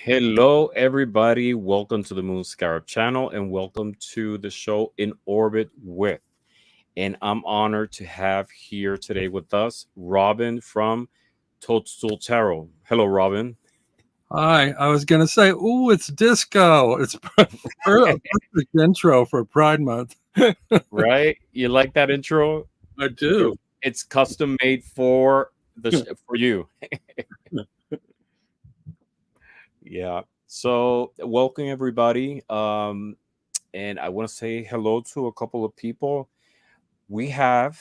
Hello, everybody. Welcome to the Moon Scarab channel and welcome to the show In Orbit With. And I'm honored to have here today with us Robin from Toadstool Tarot. Hello, Robin. Hi, I was going to say, ooh, it's disco. It's a perfect intro for Pride Month. Right? You like that intro? I do. It's custom made for for you. Yeah. So, welcome everybody. And I want to say hello to a couple of people. We have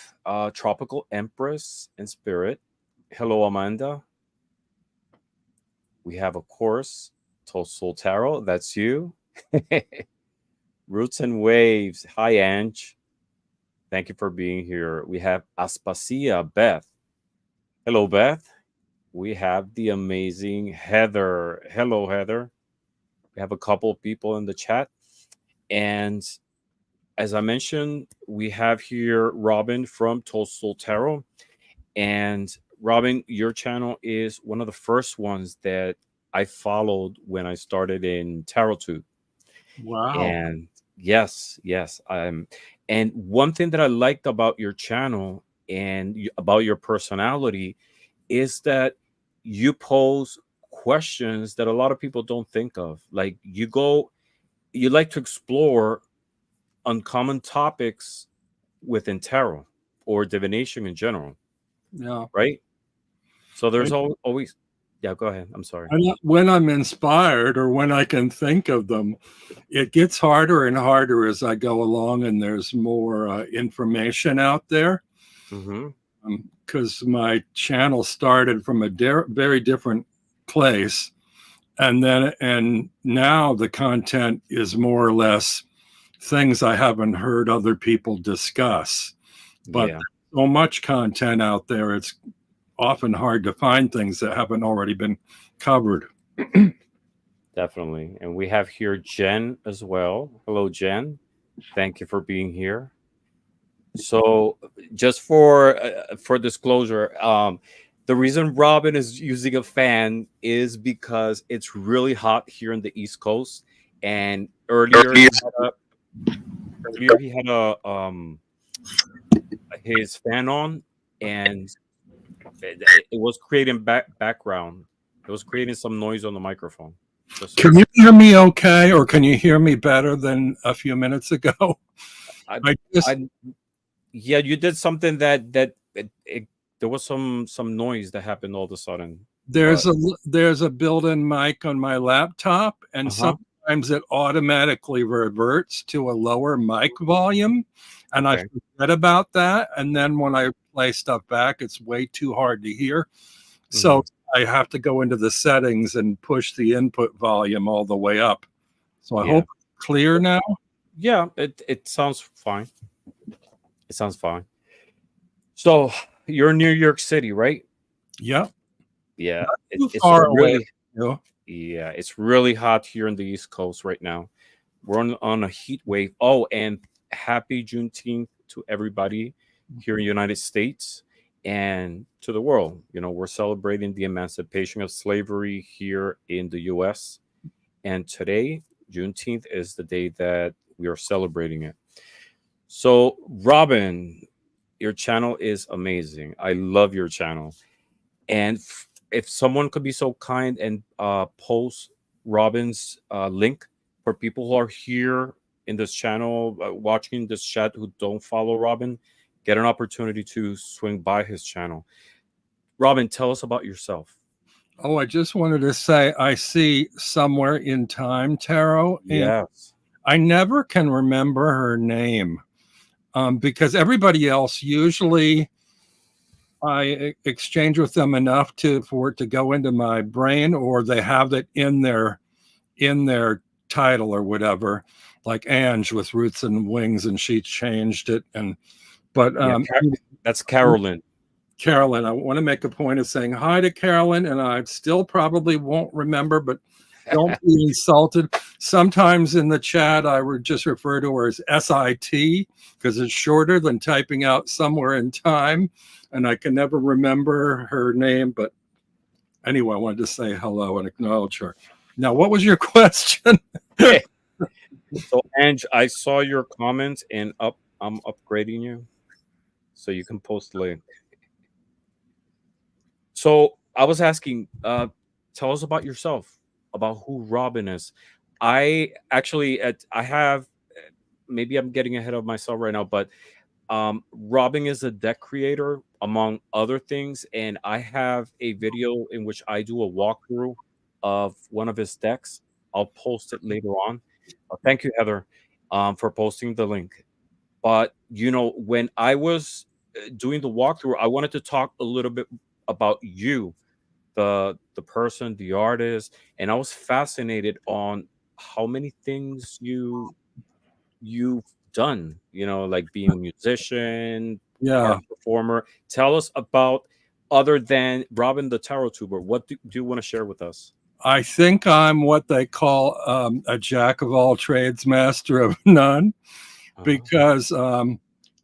Tropical Empress in Spirit. Hello, Amanda. We have, of course, Toadstool Tarot. That's you. Roots and Waves. Hi, Ange. Thank you for being here. We have Aspasia, Beth. Hello, Beth. We have the amazing Heather. Hello, Heather. We have a couple of people in the chat. And as I mentioned, we have here Robin from Toadstool Tarot. And Robin, your channel is one of the first ones that I followed when I started in Tarotube. Wow. And yes. And one thing that I liked about your channel and about your personality is that you pose questions that a lot of people don't think of. Like you like to explore uncommon topics within tarot or divination in general, Yeah. right? So there's And always, yeah, go ahead. I'm sorry. when I'm inspired or when I can think of them, it gets harder and harder as I go along, and there's more information out there. Mm-hmm. Because my channel started from a very different place, and now the content is more or less things I haven't heard other people discuss. But Yeah, so much content out there, it's often hard to find things that haven't already been covered. definitely. And we have here Jen as well. Hello, Jen. Thank you for being here. So, just for disclosure, the reason Robin is using a fan is because it's really hot here in the East Coast, and earlier he had a his fan on, and it was creating background. It was creating some noise on the microphone. Just so Can you hear me okay, or can you hear me better than a few minutes ago? I, I just I yeah, you did something that there was some noise that happened all of a sudden, but there's a built-in mic on my laptop, and uh-huh. sometimes it automatically reverts to a lower mic volume, and I Okay. forget about that. And then when I play stuff back, it's way too hard to hear. Hmm. So I have to go into the settings and push the input volume all the way up. So I Yeah. hope it's clear now. Yeah, it sounds fine. It sounds fine. So, you're in New York City, right? Yeah, Yeah. too It's far away. really yeah, it's really hot here in the East Coast right now. We're on a heat wave. Oh, and happy Juneteenth to everybody here in the United States and to the world. You know, we're celebrating the emancipation of slavery here in the US. And today, Juneteenth, is the day that we are celebrating it. So, Robin, your channel is amazing. I love your channel. And if someone could be so kind and post Robin's link for people who are here in this channel, watching this chat, who don't follow Robin, get an opportunity to swing by his channel. Robin, tell us about yourself. Oh, I just wanted to say I see Somewhere in Time tarot, and Yes. I never can remember her name, because everybody else usually I exchange with them enough for it to go into my brain, or they have it in their title or whatever, like Ange with Roots and Wings, and she changed it. And but Yeah. That's Carolyn. Carolyn, I want to make a point of saying hi to Carolyn, and I still probably won't remember, but don't be insulted. Sometimes in the chat, I would just refer to her as SIT because it's shorter than typing out Somewhere in Time, and I can never remember her name. But anyway, I wanted to say hello and acknowledge her. Now, what was your question? So, Ange, I saw your comments, and I'm upgrading you so you can post link. So I was asking, tell us about yourself, about who Robin is. I actually, I have, maybe I'm getting ahead of myself right now, but Robin is a deck creator among other things, and I have a video in which I do a walkthrough of one of his decks. I'll post it later on. Thank you, Heather, for posting the link. But when I was doing the walkthrough, I wanted to talk a little bit about you, the person, the artist, and I was fascinated on how many things you've done, like being a musician, Yeah, art performer. Tell us about, other than Robin the Tarot Tuber, what do you want to share with us? I think I'm what they call a jack of all trades, master of none, Uh-huh. because,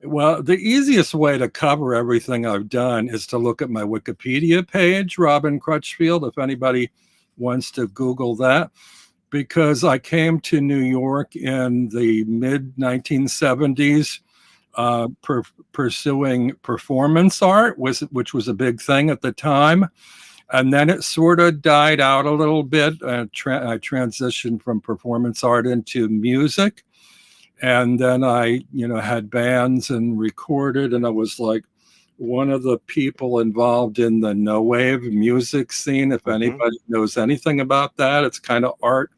well, the easiest way to cover everything I've done is to look at my Wikipedia page, Robin Crutchfield, if anybody wants to Google that, because I came to New York in the mid 1970s. Pursuing performance art, which was a big thing at the time. And then it sort of died out a little bit. I transitioned from performance art into music. And then I, had bands and recorded, and I was like one of the people involved in the no wave music scene. If Mhm. anybody knows anything about that, it's kind of art,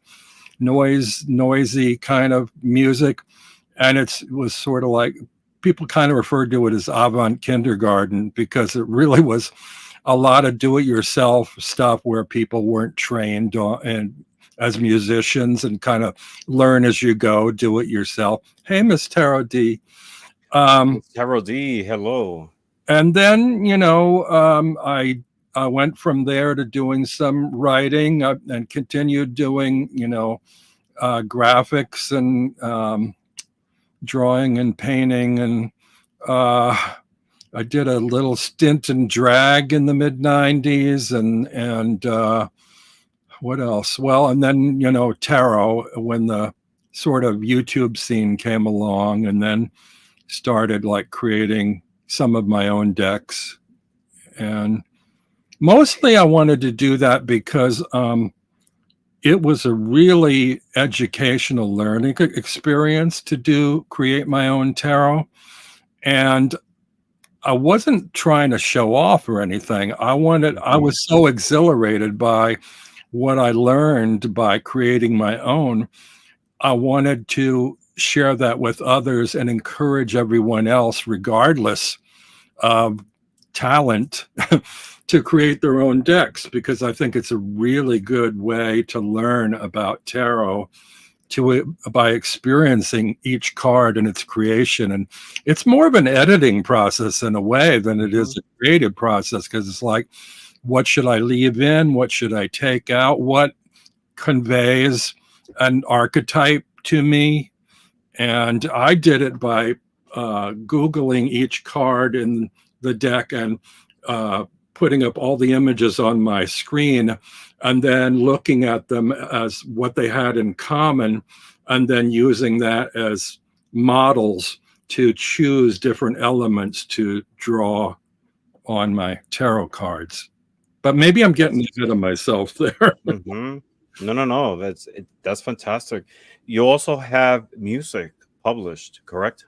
noisy kind of music. And it was sort of like people kind of referred to it as avant kindergarten because it really was a lot of do-it-yourself stuff where people weren't trained and as musicians and kind of learn as you go, do it yourself. Hey, Miss Tarot D. Um, Miss Carol D, hello. and then, I went from there to doing some writing and continued doing, graphics and drawing and painting. And I did a little stint in drag in the mid 90s and what else? Well, and then, tarot when the sort of YouTube scene came along, and then started like creating some of my own decks. And mostly I wanted to do that because it was a really educational learning experience to create my own tarot. And I wasn't trying to show off or anything. I Mhm. was so exhilarated by what I learned by creating my own. I wanted to share that with others and encourage everyone else, regardless of talent, to create their own decks, because I think it's a really good way to learn about tarot by experiencing each card and its creation. And it's more of an editing process in a way than it Mhm. is a creative process, because it's like, what should I leave in? What should I take out? What conveys an archetype to me? And I did it by Googling each card in the deck and uh, putting up all the images on my screen, and then looking at them as what they had in common, and then using that as models to choose different elements to draw on my tarot cards. But maybe I'm getting That's ahead of myself there. Mhm. No, no, no. That's fantastic. You also have music published, correct?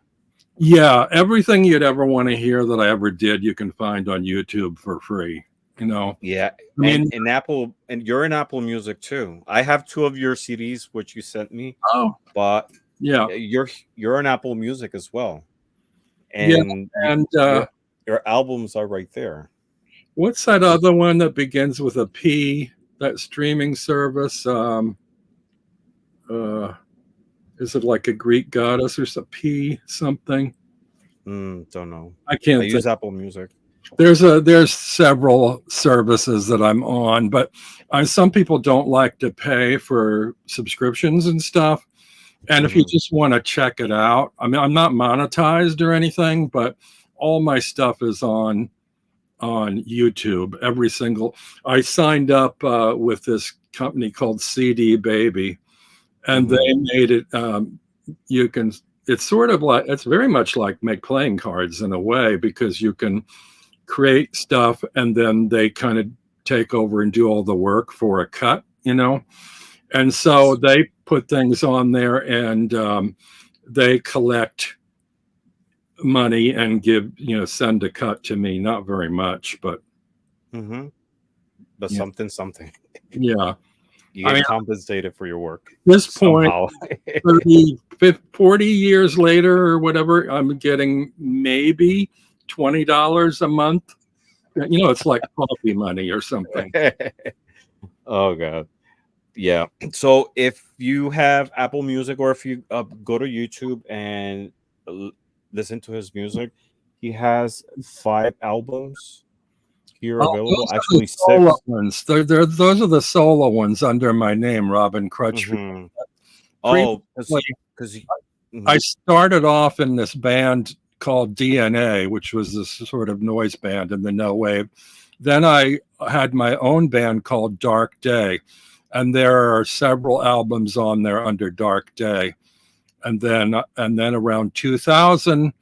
Yeah, everything you'd ever want to hear that I ever did, you can find on YouTube for free. You know, Yeah, I and mean, Apple, and you're in Apple Music too. I have two of your CDs which you sent me, oh, but yeah, you're in Apple Music as well, yeah. and And your albums are right there. what's that other one that begins with a P? That streaming service? Uh, is it like a Greek goddess or some P something? Don't know. I I can't think. use Apple Music. There's several services that I'm on, but some people don't like to pay for subscriptions and stuff. And if you Hmm. just want to check it out, I mean, I'm not monetized or anything, but all my stuff is on YouTube. Every single. I signed up with this company called CD Baby, and Mhm. they made it. You can. It's sort of like, it's very much like make playing cards in a way, because you can create stuff and then they kind of take over and do all the work for a cut, you know. And so they put things on there, and they collect money and give, send a cut to me. Not very much, but Mhm. But yeah, something. yeah. You I get mean, compensated for your work at this point, somehow. 30, 50, 40 years later or whatever, I'm getting maybe $20 a month. It's like coffee money or something. Oh god. Yeah. So if you have Apple Music, or if you go to YouTube and l- listen to his music, he has 5 albums here Oh, available. those are the Actually, solo 6. ones. Those are the solo ones under my name, Robin Crutchfield. Hmm. Oh, Previously, because I started off in this band called DNA, which was this sort of noise band in the no wave. Then I had my own band called Dark Day, and there are several albums on there under Dark Day. And then around 2000,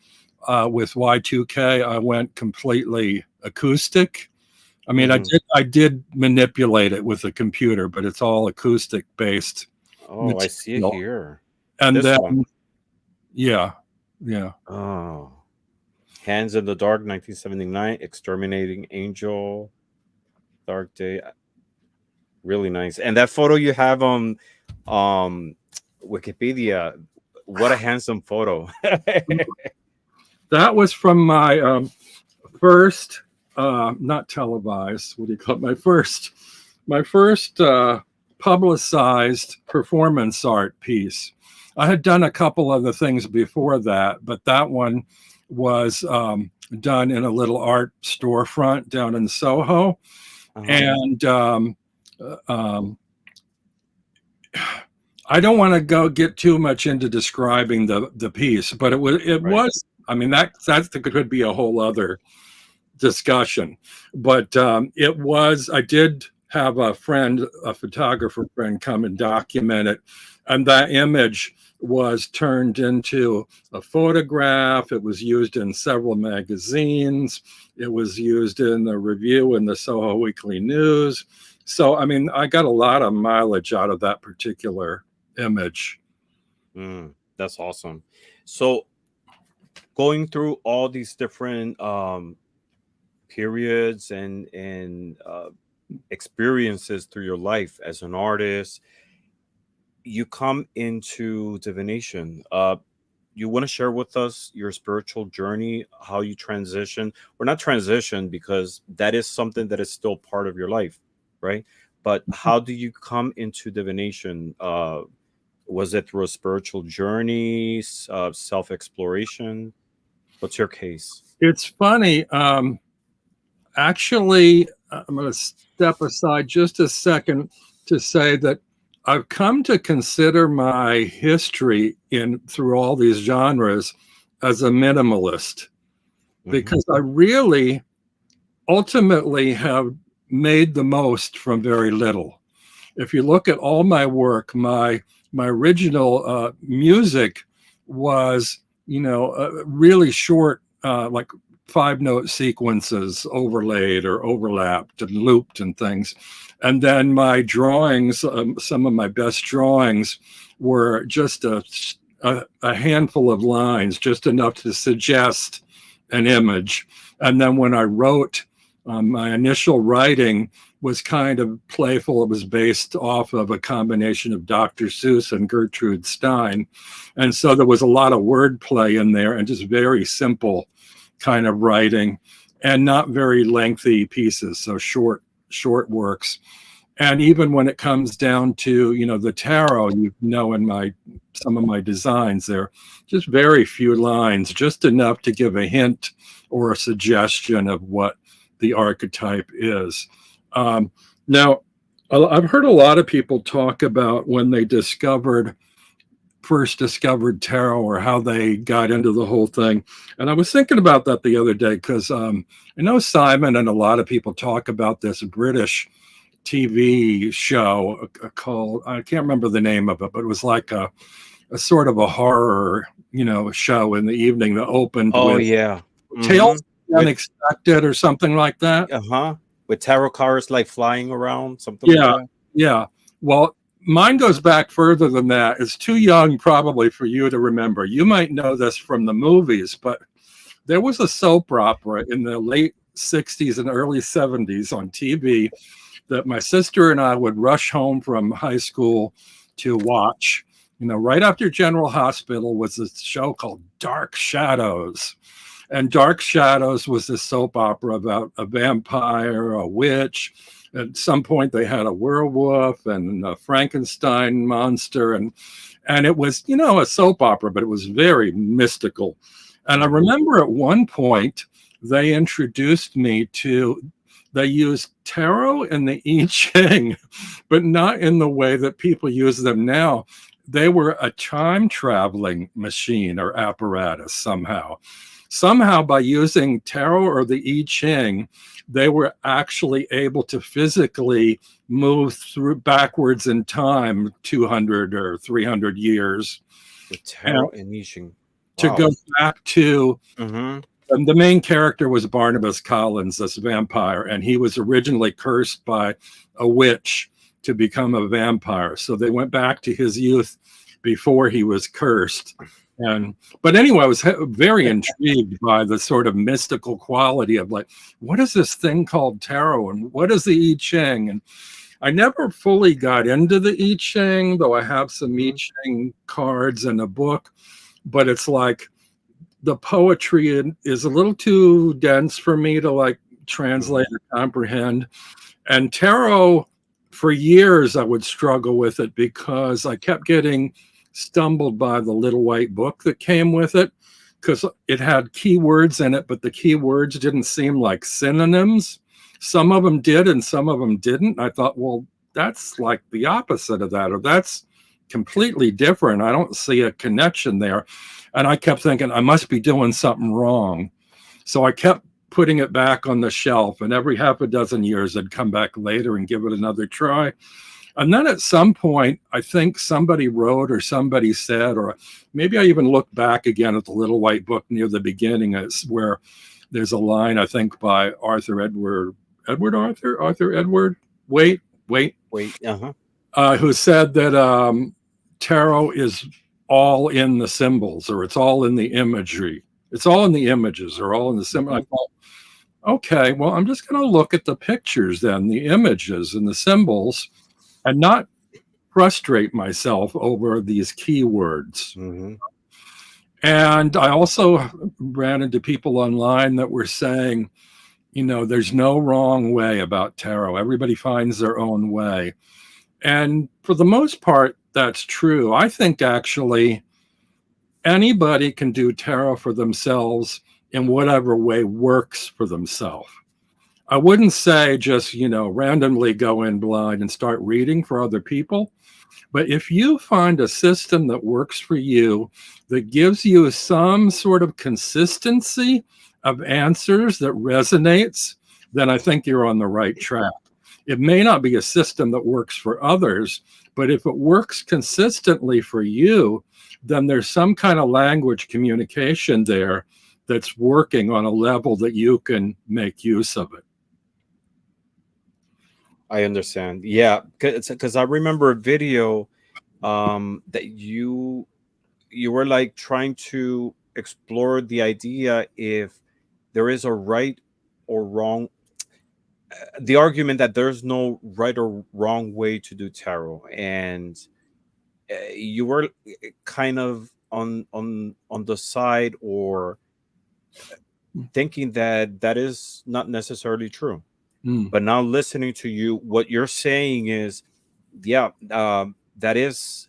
with Y2K, I went completely acoustic. I mean, I did manipulate it with a computer, but it's all acoustic based Oh, I see it material. here. And This then, one. yeah, yeah. Oh. Hands in the Dark, 1979. Exterminating Angel, Dark Day. Really nice. And that photo you have on Wikipedia, what a handsome photo. That was from my first, not televised. What do you call it? My first publicized performance art piece. I had done a couple other things before that, but that one was done in a little art storefront down in Soho, Uh-huh. and uh, um, I don't want to go get too much into describing the piece, but it Right. was. I mean, that could be a whole other discussion, but it was. I did have a friend, a photographer friend, come and document it, and that image was turned into a photograph. It was used in several magazines. It was used in the review in the Soho Weekly News. So, I mean, I got a lot of mileage out of that particular image. That's awesome. So going through all these different periods and experiences through your life as an artist, you come into divination. You want to share with us your spiritual journey, how you transition, or not transition, because that is something that is still part of your life, right? But how do you come into divination? Was it through a spiritual journey, self-exploration? What's your case? It's funny. Actually, I'm going to step aside just a second to say that I've come to consider my history in through all these genres as a minimalist, Hmm. because I really ultimately have made the most from very little. If you look at all my work, my original music was, really short, like 5-note sequences overlaid or overlapped and looped and things. And then my drawings, some of my best drawings, were just a handful of lines, just enough to suggest an image. And then when I wrote, my initial writing was kind of playful. It was based off of a combination of Dr. Seuss and Gertrude Stein. And so there was a lot of wordplay in there and just very simple kind of writing and not very lengthy pieces. So short works. And even when it comes down to, the tarot, in some of my designs, there just very few lines, just enough to give a hint or a suggestion of what the archetype is. Now, I've heard a lot of people talk about when they first discovered tarot, or how they got into the whole thing. And I was thinking about that the other day, because I know Simon and a lot of people talk about this British TV show called, I can't remember the name of it, but it was like a sort of a horror, show in the evening that opened Oh with yeah. Tales of the With Unexpected or something like that. with tarot cards like flying around, something like Yeah, that. yeah. Well, mine goes back further than that. It's too young probably for you to remember. You might know this from the movies, but there was a soap opera in the late 60s and early 70s on TV that my sister and I would rush home from high school to watch. Right after General Hospital was this show called Dark Shadows. And Dark Shadows was this soap opera about a vampire, a witch. At some point, they had a werewolf and a Frankenstein monster. And it was, a soap opera, but it was very mystical. And I remember at one point, they introduced me to, they used tarot and the I Ching, but not in the way that people use them now. They were a time traveling machine or apparatus somehow. Somehow, by using tarot or the I Ching, they were actually able to physically move through backwards in time 200 or 300 years. With tarot and I Ching. To Wow. go back to, Mm-hmm. and the main character was Barnabas Collins, this vampire, and he was originally cursed by a witch to become a vampire. So they went back to his youth before he was cursed. But anyway, I was very intrigued by the sort of mystical quality of like, what is this thing called tarot and what is the I Ching? And I never fully got into the I Ching, though I have some I Ching cards and a book, but it's like the poetry is a little too dense for me to like translate or comprehend. And tarot, for years, I would struggle with it because I kept getting stumbled by the little white book that came with it because it had keywords in it, but the keywords didn't seem like synonyms. Some of them did and some of them didn't. I thought, well, that's like the opposite of that, or that's completely different. I don't see a connection there. And I kept thinking I must be doing something wrong. So I kept putting it back on the shelf, and every half a dozen years I'd come back later and give it another try. And then at some point, I think somebody wrote or somebody said, or maybe I even looked back again at the little white book near the beginning, where there's a line, I think, by Arthur Edward, who said that tarot is all in the symbols, or it's all in the imagery. It's all in the images, or all in the symbol. I thought, okay, well, I'm just going to look at the pictures then, the images and the symbols, and not frustrate myself over these keywords. Mm-hmm. And I also ran into people online that were saying, there's no wrong way about tarot. Everybody finds their own way. And for the most part, that's true. I think actually anybody can do tarot for themselves in whatever way works for themselves. I wouldn't say just, randomly go in blind and start reading for other people. But if you find a system that works for you, that gives you some sort of consistency of answers that resonates, then I think you're on the right track. It may not be a system that works for others, but if it works consistently for you, then there's some kind of language communication there that's working on a level that you can make use of it. I understand. Yeah, because I remember a video that you were like trying to explore the idea if there is a right or wrong, the argument that there's no right or wrong way to do tarot, and you were kind of on the side or thinking that is not necessarily true. But now listening to you, what you're saying is, yeah, that's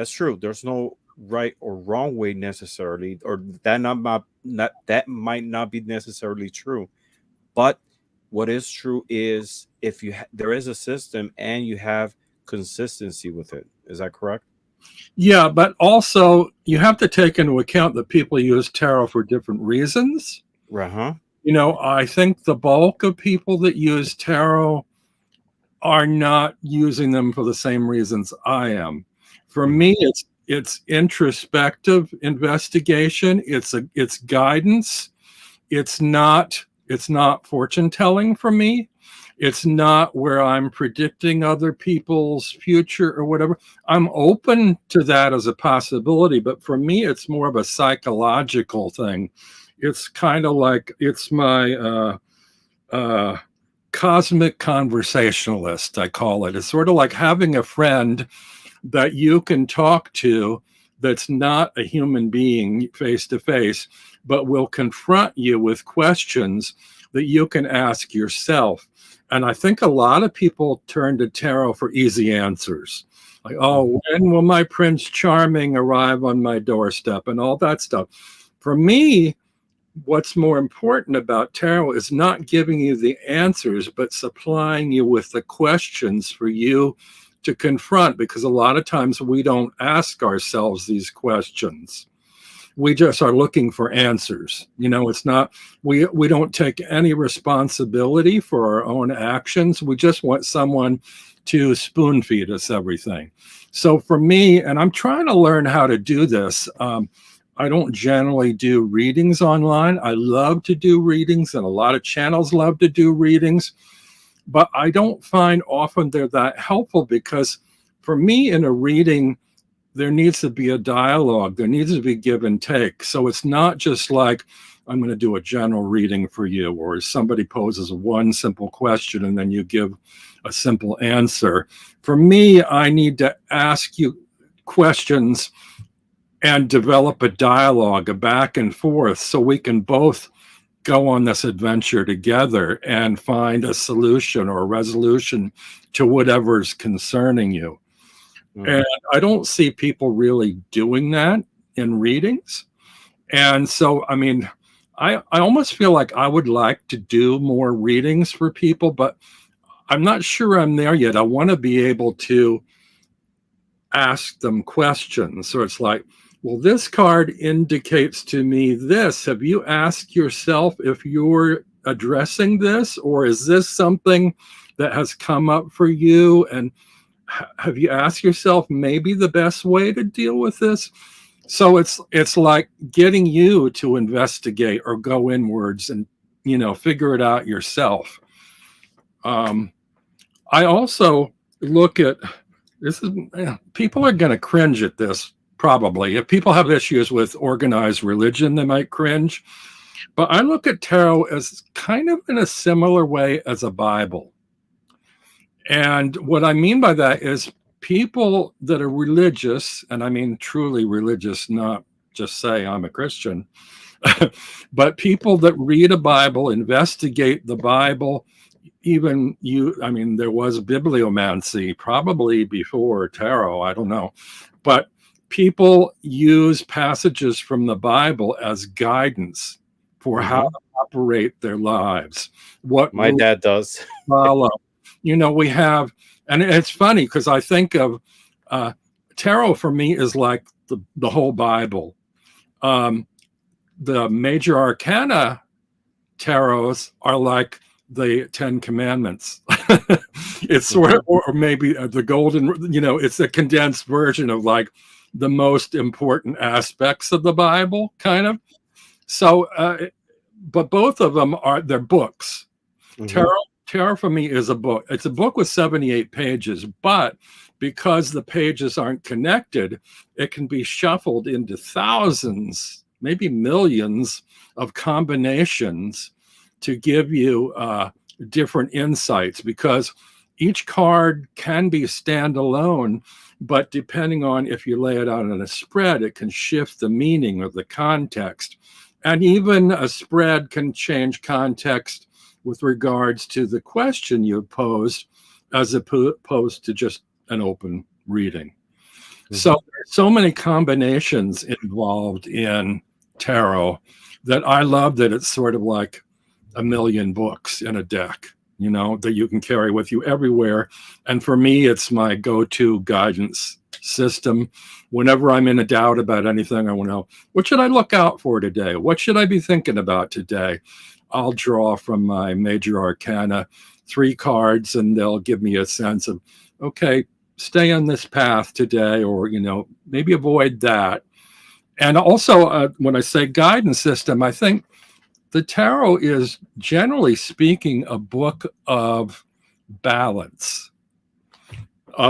true. There's no right or wrong way necessarily, or that might not be necessarily true. But what is true is if there is a system and you have consistency with it. Is that correct? Yeah, but also you have to take into account that people use tarot for different reasons. Right. Huh. I think the bulk of people that use tarot are not using them for the same reasons I am. For me, it's introspective investigation. It's guidance. It's not fortune telling for me. It's not where I'm predicting other people's future or whatever. I'm open to that as a possibility, but for me, it's more of a psychological thing. It's kind of like it's my cosmic conversationalist, I call it. It's sort of like having a friend that you can talk to that's not a human being face to face, but will confront you with questions that you can ask yourself. And I think a lot of people turn to tarot for easy answers. Like, oh, when will my Prince Charming arrive on my doorstep and all that stuff. For me, what's more important about tarot is not giving you the answers, but supplying you with the questions for you to confront, because a lot of times we don't ask ourselves these questions. We just are looking for answers. It's not, we don't take any responsibility for our own actions. We just want someone to spoon feed us everything. So for me, and I'm trying to learn how to do this, I don't generally do readings online. I love to do readings, and a lot of channels love to do readings, but I don't find often they're that helpful, because for me in a reading, there needs to be a dialogue. There needs to be give and take. So it's not just like, I'm going to do a general reading for you, or somebody poses one simple question and then you give a simple answer. For me, I need to ask you questions and develop a dialogue, a back and forth, so we can both go on this adventure together and find a solution or a resolution to whatever's concerning you. And I don't see people really doing that in readings. And so, I mean, I almost feel like I would like to do more readings for people, but I'm not sure I'm there yet. I want to be able to ask them questions. So it's like, well, this card indicates to me this. Have you asked yourself if you're addressing this, or is this something that has come up for you? And have you asked yourself maybe the best way to deal with this? So it's like getting you to investigate or go inwards and, figure it out yourself. I also look at this is people are going to cringe at this. Probably. If people have issues with organized religion, they might cringe. But I look at tarot as kind of in a similar way as a Bible. And what I mean by that is people that are religious, and I mean truly religious, not just say I'm a Christian, but people that read a Bible, investigate the Bible, there was bibliomancy probably before tarot, I don't know. But people use passages from the Bible as guidance for how to operate their lives. What my dad does. Follow. We have, and it's funny because I think of tarot for me is like the whole Bible. The major arcana tarots are like the 10 Commandments. It's sort of, or maybe the golden, it's a condensed version of like the most important aspects of the Bible, kind of. So, but both of them they're books. Tarot for me is a book. It's a book with 78 pages, but because the pages aren't connected, it can be shuffled into thousands, maybe millions of combinations to give you different insights, because each card can be standalone, but depending on if you lay it out on a spread, it can shift the meaning of the context. And even a spread can change context with regards to the question you posed, as opposed to just an open reading. So there's so many combinations involved in tarot that I love that it's sort of like a million books in a deck, that you can carry with you everywhere. And for me, it's my go-to guidance system. Whenever I'm in a doubt about anything, I want to know, what should I look out for today? What should I be thinking about today? I'll draw from my major arcana 3 cards, and they'll give me a sense of, okay, stay on this path today, or, maybe avoid that. And also, when I say guidance system, I think the tarot is, generally speaking, a book of balance.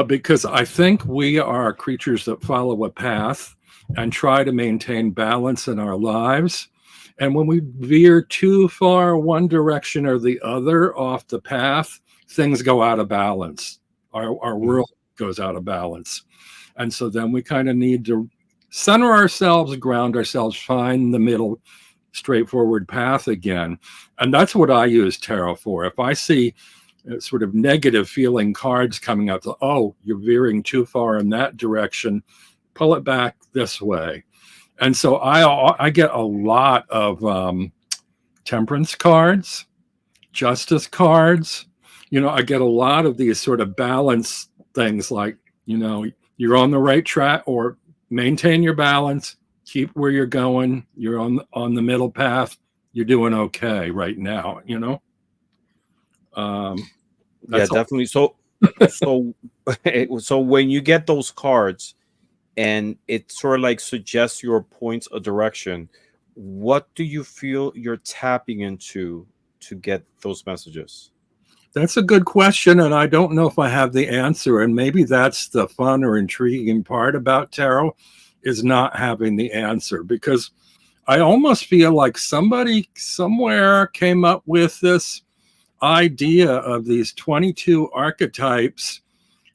Because I think we are creatures that follow a path and try to maintain balance in our lives. And when we veer too far one direction or the other off the path, things go out of balance. Our world goes out of balance. And so then we kind of need to center ourselves, ground ourselves, find the middle, straightforward path again. And that's what I use tarot for. If I see sort of negative feeling cards coming up, oh, you're veering too far in that direction, pull it back this way. And so I get a lot of temperance cards, justice cards. I get a lot of these sort of balance things, like, you're on the right track, or maintain your balance, keep where you're going, you're on the middle path, you're doing okay right now. Yeah, definitely. So so when you get those cards and it sort of like suggests your points of direction, what do you feel you're tapping into to get those messages? That's a good question, and I don't know if I have the answer. And maybe that's the fun or intriguing part about tarot, is not having the answer, because I almost feel like somebody somewhere came up with this idea of these 22 archetypes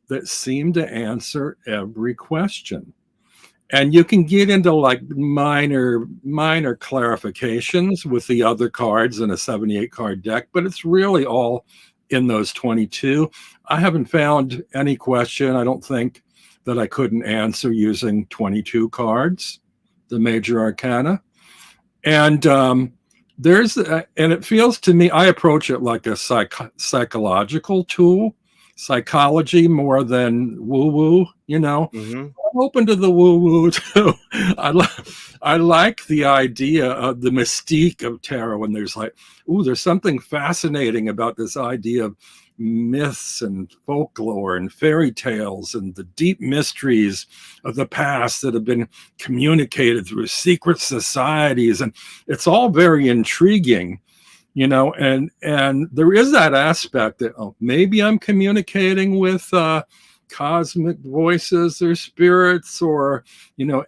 that seem to answer every question. And you can get into like minor clarifications with the other cards in a 78 card deck, but it's really all in those 22. I haven't found any question, I don't think, that I couldn't answer using 22 cards, the major arcana. And and it feels to me, I approach it like a psychological tool, psychology more than woo-woo, Mm-hmm. I'm open to the woo-woo too. I like the idea of the mystique of tarot, and there's something fascinating about this idea of myths and folklore and fairy tales and the deep mysteries of the past that have been communicated through secret societies, and it's all very intriguing, and there is that aspect that, oh, maybe I'm communicating with cosmic voices or spirits, or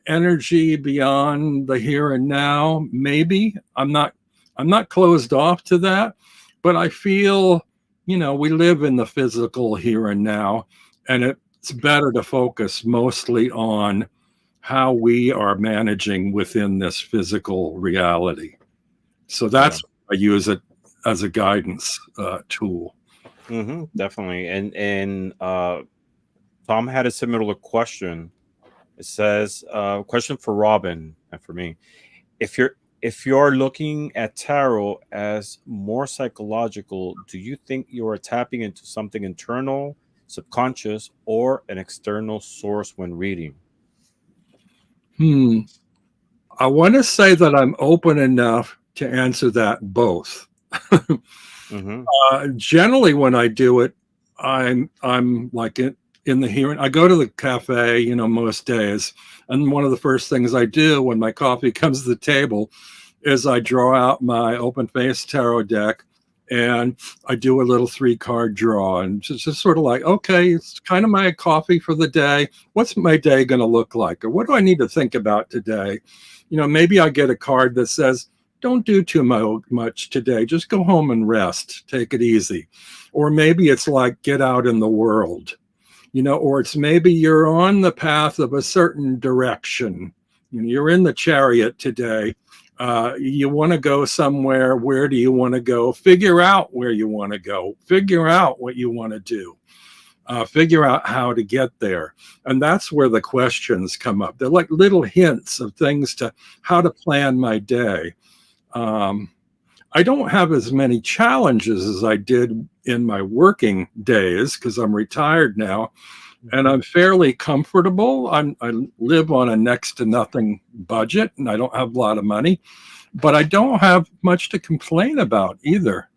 energy beyond the here and now. Maybe I'm not closed off to that, but I feel we live in the physical here and now, and it's better to focus mostly on how we are managing within this physical reality. So that's I use it as a guidance tool. Mm-hmm, definitely. And Tom had a similar question. It says, question for Robin and for me. If you're looking at tarot as more psychological, do you think you are tapping into something internal, subconscious, or an external source when reading? I want to say that I'm open enough to answer that both. Mm-hmm. Generally, when I do it, I'm like in the here. I go to the cafe, most days, and one of the first things I do when my coffee comes to the table is I draw out my open face tarot deck, and I do a little 3-card draw, and just sort of like, okay, it's kind of my coffee for the day. What's my day going to look like, or what do I need to think about today? Maybe I get a card that says, don't do too much today. Just go home and rest. Take it easy. Or maybe it's like, get out in the world, or it's maybe you're on the path of a certain direction. You're in the chariot today. You want to go somewhere. Where do you want to go? Figure out where you want to go. Figure out what you want to do. Figure out how to get there. And that's where the questions come up. They're like little hints of things to how to plan my day. I don't have as many challenges as I did in my working days because I'm retired now. and I'm fairly comfortable. I live on a next to nothing budget, and I don't have a lot of money, but I don't have much to complain about either.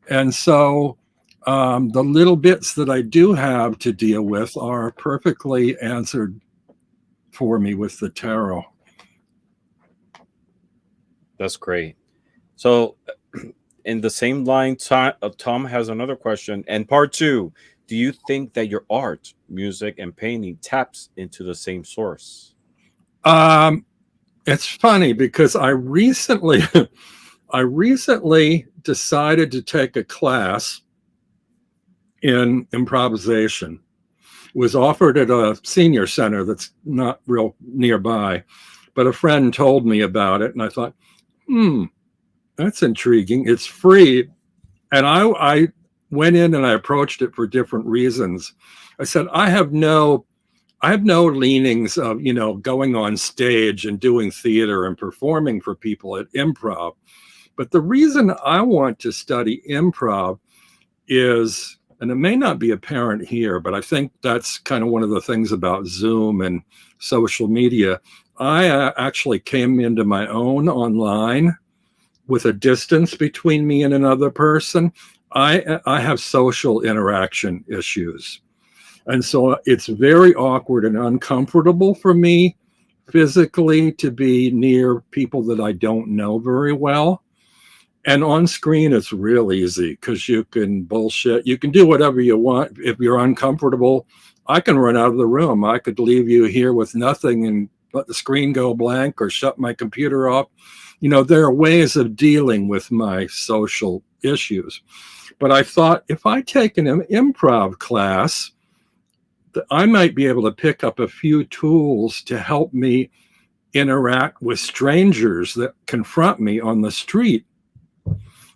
And so the little bits that I do have to deal with are perfectly answered for me with the tarot. That's great. So, in the same line, Tom has another question. And part two, do you think that your art, music, and painting taps into the same source? It's funny because I recently decided to take a class in improvisation. It was offered at a senior center that's not real nearby, but a friend told me about it, and I thought, that's intriguing. It's free. And I went in and I approached it for different reasons. I said, I have no leanings of, going on stage and doing theater and performing for people at improv. But the reason I want to study improv is, and it may not be apparent here, but I think that's kind of one of the things about Zoom and social media. I actually came into my own online with a distance between me and another person. I have social interaction issues. And so it's very awkward and uncomfortable for me physically to be near people that I don't know very well. And on screen, it's real easy because you can bullshit. You can do whatever you want. If you're uncomfortable, I can run out of the room. I could leave you here with nothing and let the screen go blank or shut my computer off. There are ways of dealing with my social issues. But I thought if I take an improv class, I might be able to pick up a few tools to help me interact with strangers that confront me on the street.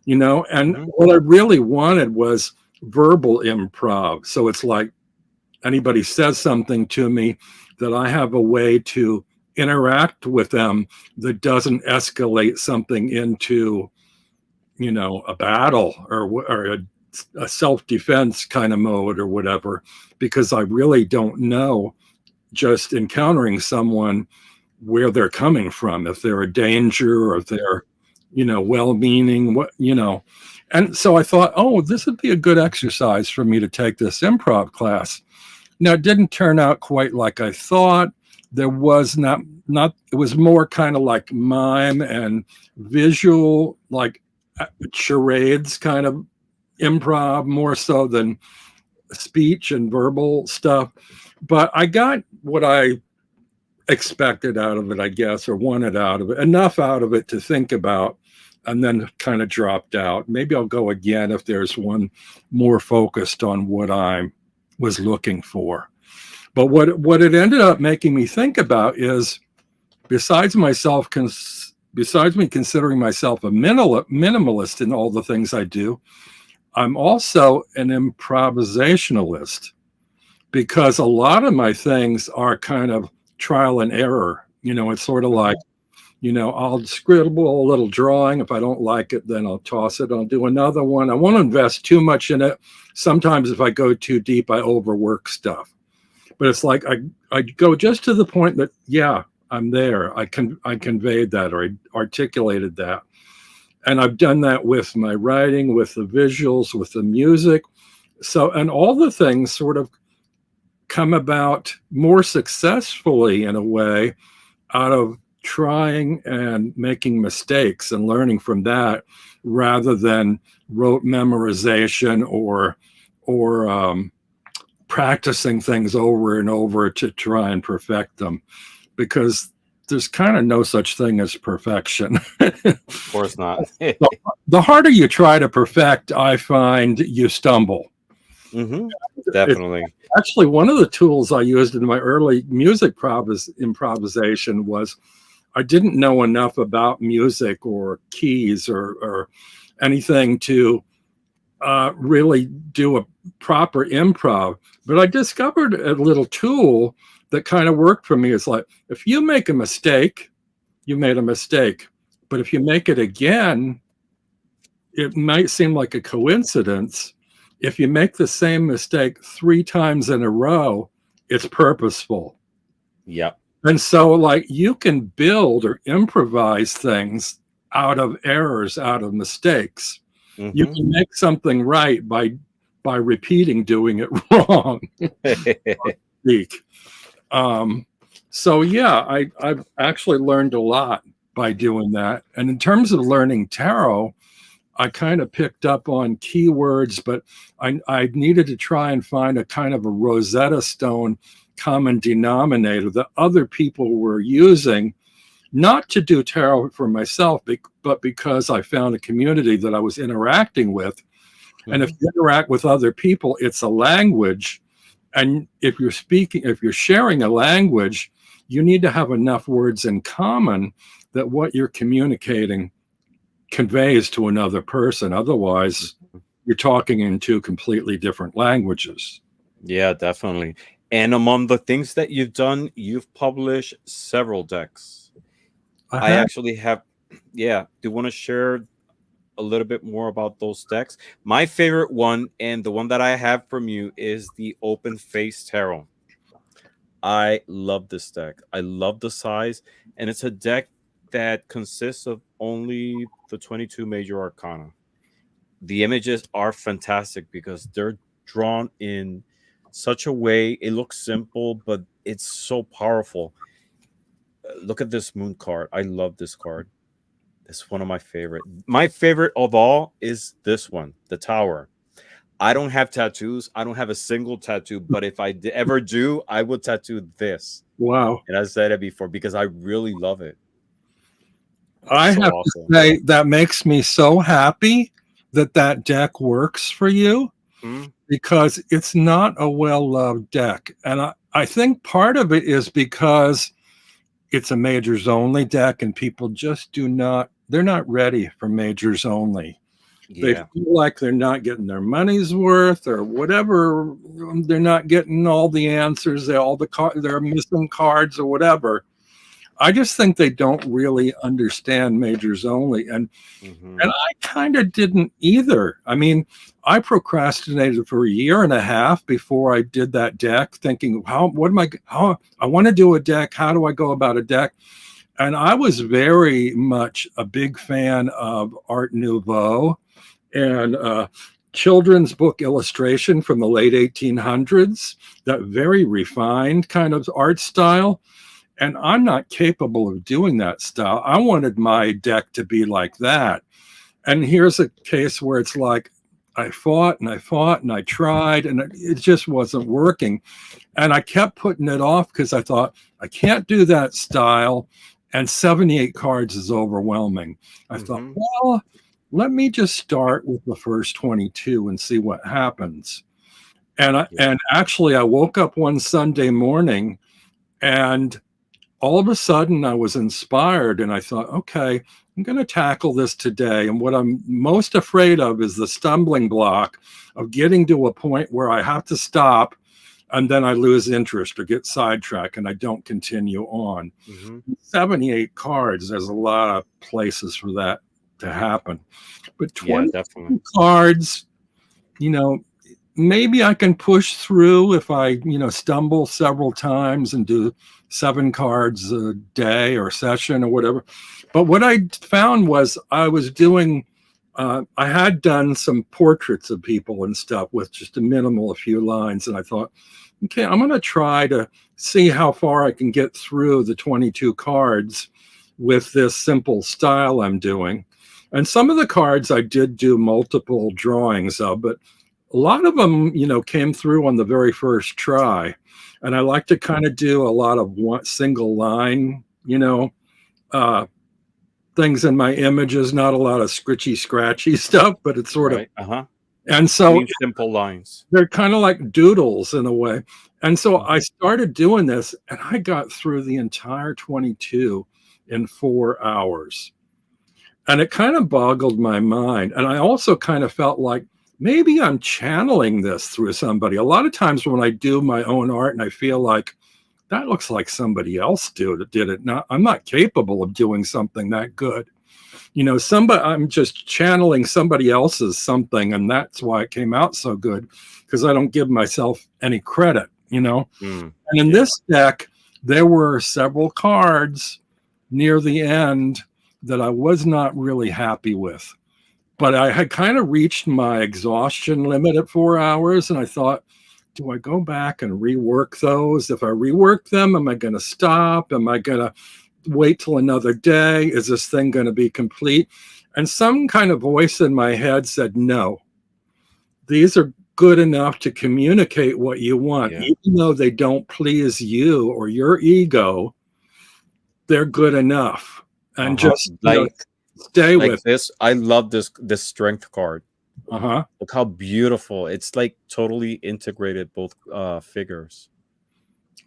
And what I really wanted was verbal improv. So it's like anybody says something to me that I have a way to interact with them that doesn't escalate something into, a battle or a self-defense kind of mode or whatever, because I really don't know, just encountering someone, where they're coming from, if they're a danger or if they're well-meaning, and so I thought, this would be a good exercise for me to take this improv class. Now, it didn't turn out quite like I thought. There was not it was more kind of like mime and visual, like charades kind of improv, more so than speech and verbal stuff. But I got what I expected out of it, I guess, or wanted out of it, enough out of it to think about, and then kind of dropped out. Maybe I'll go again if there's one more focused on what I was looking for. But what it ended up making me think about is, besides me considering myself a minimalist in all the things I do, I'm also an improvisationalist, because a lot of my things are kind of trial and error. It's sort of like, I'll scribble a little drawing. If I don't like it, then I'll toss it. I'll do another one. I won't invest too much in it. Sometimes if I go too deep, I overwork stuff. But it's like I go just to the point that, yeah, I'm there. I conveyed that, or I articulated that. And I've done that with my writing, with the visuals, with the music. So, and all the things sort of come about more successfully in a way out of trying and making mistakes and learning from that, rather than rote memorization or practicing things over and over to try and perfect them, because there's kind of no such thing as perfection. Of course not. The harder you try to perfect, I find you stumble. Definitely. Actually, one of the tools I used in my early music improvisation was, I didn't know enough about music or keys or anything to really do a proper improv. But I discovered a little tool that kind of worked for me. It's like, if you make a mistake, you made a mistake. But if you make it again, it might seem like a coincidence. If you make the same mistake 3 times in a row, it's purposeful. Yep. And so, like, you can build or improvise things out of errors, out of mistakes. You Hmm. can make something right by repeating doing it wrong. Speak. So yeah, I've actually learned a lot by doing that. And in terms of learning tarot, I kind of picked up on keywords, but I needed to try and find a kind of a Rosetta Stone common denominator that other people were using, not to do tarot for myself, but because I found a community that I was interacting with. And if you interact with other people, it's a language. And if you're sharing a language, you need to have enough words in common that what you're communicating conveys to another person. Otherwise, you're talking in two completely different languages. Yeah, definitely. And among the things that you've done, you've published several decks. I actually have, yeah. Do you want to share a little bit more about those decks? My favorite one, and the one that I have from you, is the Open Face Tarot. I love this deck. I love the size, and it's a deck that consists of only the 22 major arcana. The images are fantastic because they're drawn in such a way. It looks simple, but it's so powerful. Look at this moon card. I love this card. It's one of my favorite. My favorite of all is this one, the Tower. I don't have tattoos. I don't have a single tattoo, but if I ever do, I will tattoo this. Wow. And I said it before because I really love it. I have to say that makes me so happy that that deck works for you, because it's not a well-loved deck. And I think part of it is because it's a majors only deck and people just they're not ready for majors only. They feel like they're not getting their money's worth or whatever. They're not getting all the answers. They're missing cards or whatever. I just think they don't really understand majors only. And I kind of didn't either. I mean, I procrastinated for a year and a half before I did that deck, thinking, I want to do a deck. How do I go about a deck? And I was very much a big fan of Art Nouveau and children's book illustration from the late 1800s, that very refined kind of art style. And I'm not capable of doing that style. I wanted my deck to be like that. And here's a case where it's like, I fought and I tried and it just wasn't working. And I kept putting it off because I thought, I can't do that style. And 78 cards is overwhelming. I thought, well, let me just start with the first 22 and see what happens. And actually, I woke up one Sunday morning and all of a sudden I was inspired and I thought, okay, I'm going to tackle this today. And what I'm most afraid of is the stumbling block of getting to a point where I have to stop and then I lose interest or get sidetracked and I don't continue on. 78 cards, there's a lot of places for that to happen. But 20 cards, maybe I can push through if I, stumble several times and do 7 cards a day or session or whatever. But what I found was I was doing, I had done some portraits of people and stuff with just a few lines. And I thought, okay, I'm going to try to see how far I can get through the 22 cards with this simple style I'm doing. And some of the cards I did do multiple drawings of, but a lot of them, came through on the very first try. And I like to kind of do a lot of one single line, things in my images, not a lot of scratchy stuff, but it's sort of, and so simple lines. They're kind of like doodles in a way. And so I started doing this and I got through the entire 22 in 4 hours. And it kind of boggled my mind. And I also kind of felt like, maybe I'm channeling this through somebody. A lot of times when I do my own art and I feel like that looks like somebody else did it. Now, I'm not capable of doing something that good. I'm just channeling somebody else's something, and that's why it came out so good, because I don't give myself any credit. you know. Mm, And in yeah. this deck, there were several cards near the end that I was not really happy with. But I had kind of reached my exhaustion limit at 4 hours, and I thought, do I go back and rework those? If I rework them, am I going to stop? Am I going to wait till another day? Is this thing going to be complete? And some kind of voice in my head said, no, these are good enough to communicate what you want, Yeah. even though they don't please you or your ego. They're good enough, and Uh-huh. just stay Like with. this. I love this strength card. Uh-huh. Look how beautiful. It's like totally integrated both figures.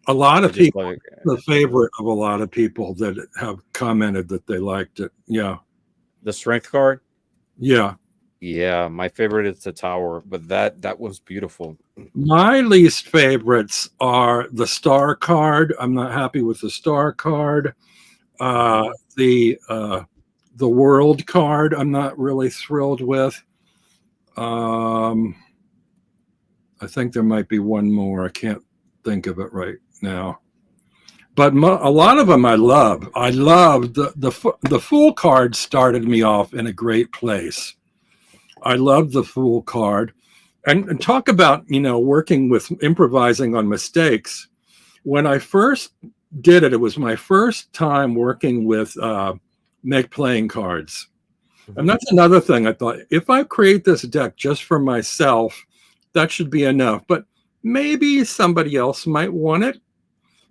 A lot I of just people, love it. the favorite of a lot of people that have commented that they liked it. Yeah. The strength card. Yeah. Yeah, my favorite is the tower, but that was beautiful. My least favorites are the star card. I'm not happy with the star card. Uh, Mhm. the world card, I'm not really thrilled with. Um, I think there might be one more. I can't think of it right now. But a lot of them I love. I love the Fool card started me off in a great place. I love the Fool card. And talk about, working with improvising on mistakes. When I first did it, it was my first time working with make playing cards. And Mhm. that's another thing. I thought, if I create this deck just for myself, that should be enough. But maybe somebody else might want it.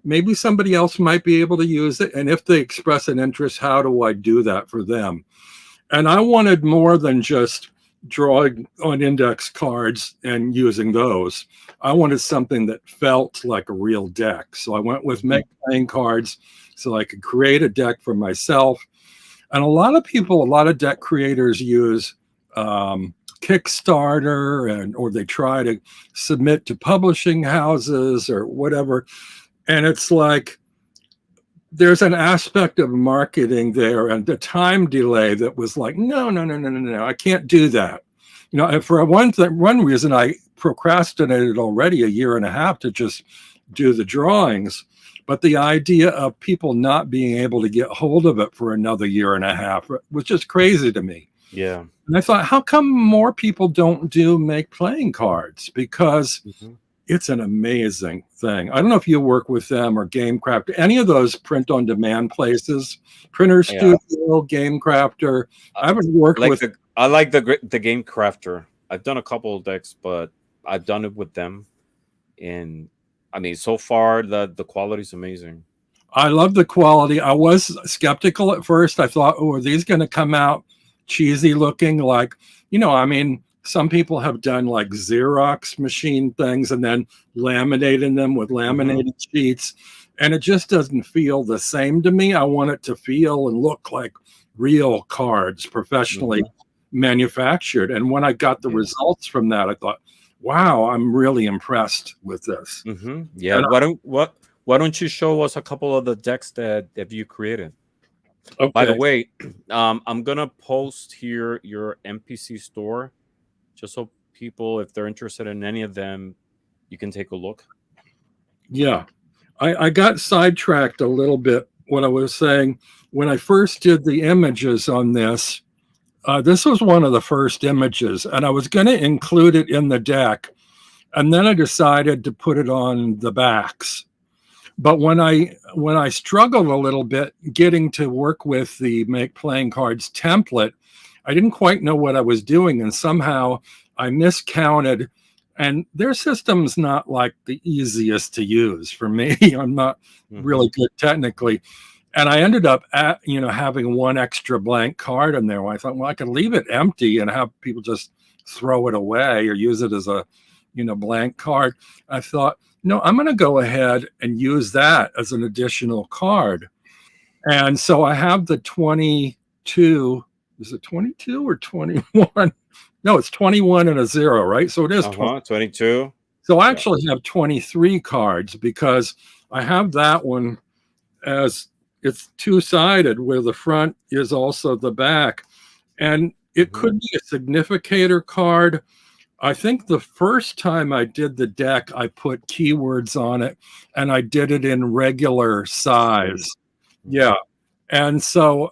Maybe somebody else might be able to use it. And if they express an interest, how do I do that for them? And I wanted more than just drawing on index cards and using those. I wanted something that felt like a real deck. So I went with Mhm. make playing cards so I could create a deck for myself. And a lot of people, a lot of deck creators use Kickstarter, or they try to submit to publishing houses or whatever. And it's like, there's an aspect of marketing there and the time delay that was like, no, no, no, no, no, no, I can't do that. And for one reason, I procrastinated already a year and a half to just do the drawings. But the idea of people not being able to get hold of it for another year and a half was just crazy to me. Yeah. And I thought, how come more people don't do make playing cards? Because Mhm. it's an amazing thing. I don't know if you work with them or GameCraft, any of those print on demand places, Printer Yeah. Studio, GameCrafter. I I haven't worked with. I like the game crafter. I've done a couple of decks, but I've done it with them, and I mean, so far the quality is amazing. I love the quality. I was skeptical at first. I thought, oh, are these going to come out cheesy looking? Like, I mean, some people have done like Xerox machine things and then laminating them with Hmm. laminated sheets. And it just doesn't feel the same to me. I want it to feel and look like real cards, professionally Hmm. manufactured. And when I got the Yeah. results from that, I thought, wow, I'm really impressed with this. Hmm. Yeah. And Why don't you show us a couple of the decks that you created? By the okay, way, I'm gonna post here your NPC store just so people, if they're interested in any of them, you can take a look. yeah. I got sidetracked a little bit. What I was saying, when I first did the images on this, this was one of the first images, and I was going to include it in the deck, and then I decided to put it on the backs. But when I struggled a little bit getting to work with the make playing cards template, I didn't quite know what I was doing, and somehow I miscounted. And their system's not like the easiest to use for me. I'm not Hmm. really good technically, and I ended up having one extra blank card in there. I thought, well, I could leave it empty and have people just throw it away or use it as a blank card. I thought, no, I'm going to go ahead and use that as an additional card. And so I have the 22. Is it 22 or 21? No, it's 21 and a zero, right? So it is 20. 22. So I Yeah. actually have 23 cards because I have that one as it's two-sided where the front is also the back. And it Hmm. could be a significator card. I think the first time I did the deck, I put keywords on it, and I did it in regular size. Yeah. And so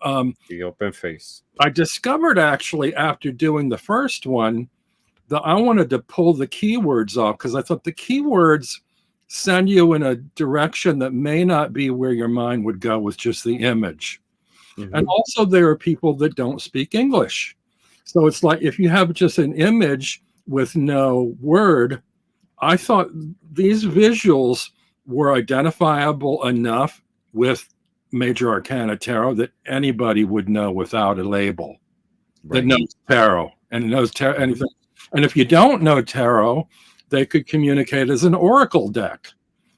The open face. I discovered actually after doing the first one that I wanted to pull the keywords off, because I thought the keywords send you in a direction that may not be where your mind would go with just the image. And also there are people that don't speak English. So it's like if you have just an image with no word, I thought these visuals were identifiable enough with Major Arcana Tarot that anybody would know without a label that knows tarot and knows tarot anything. And if you don't know tarot, they could communicate as an oracle deck.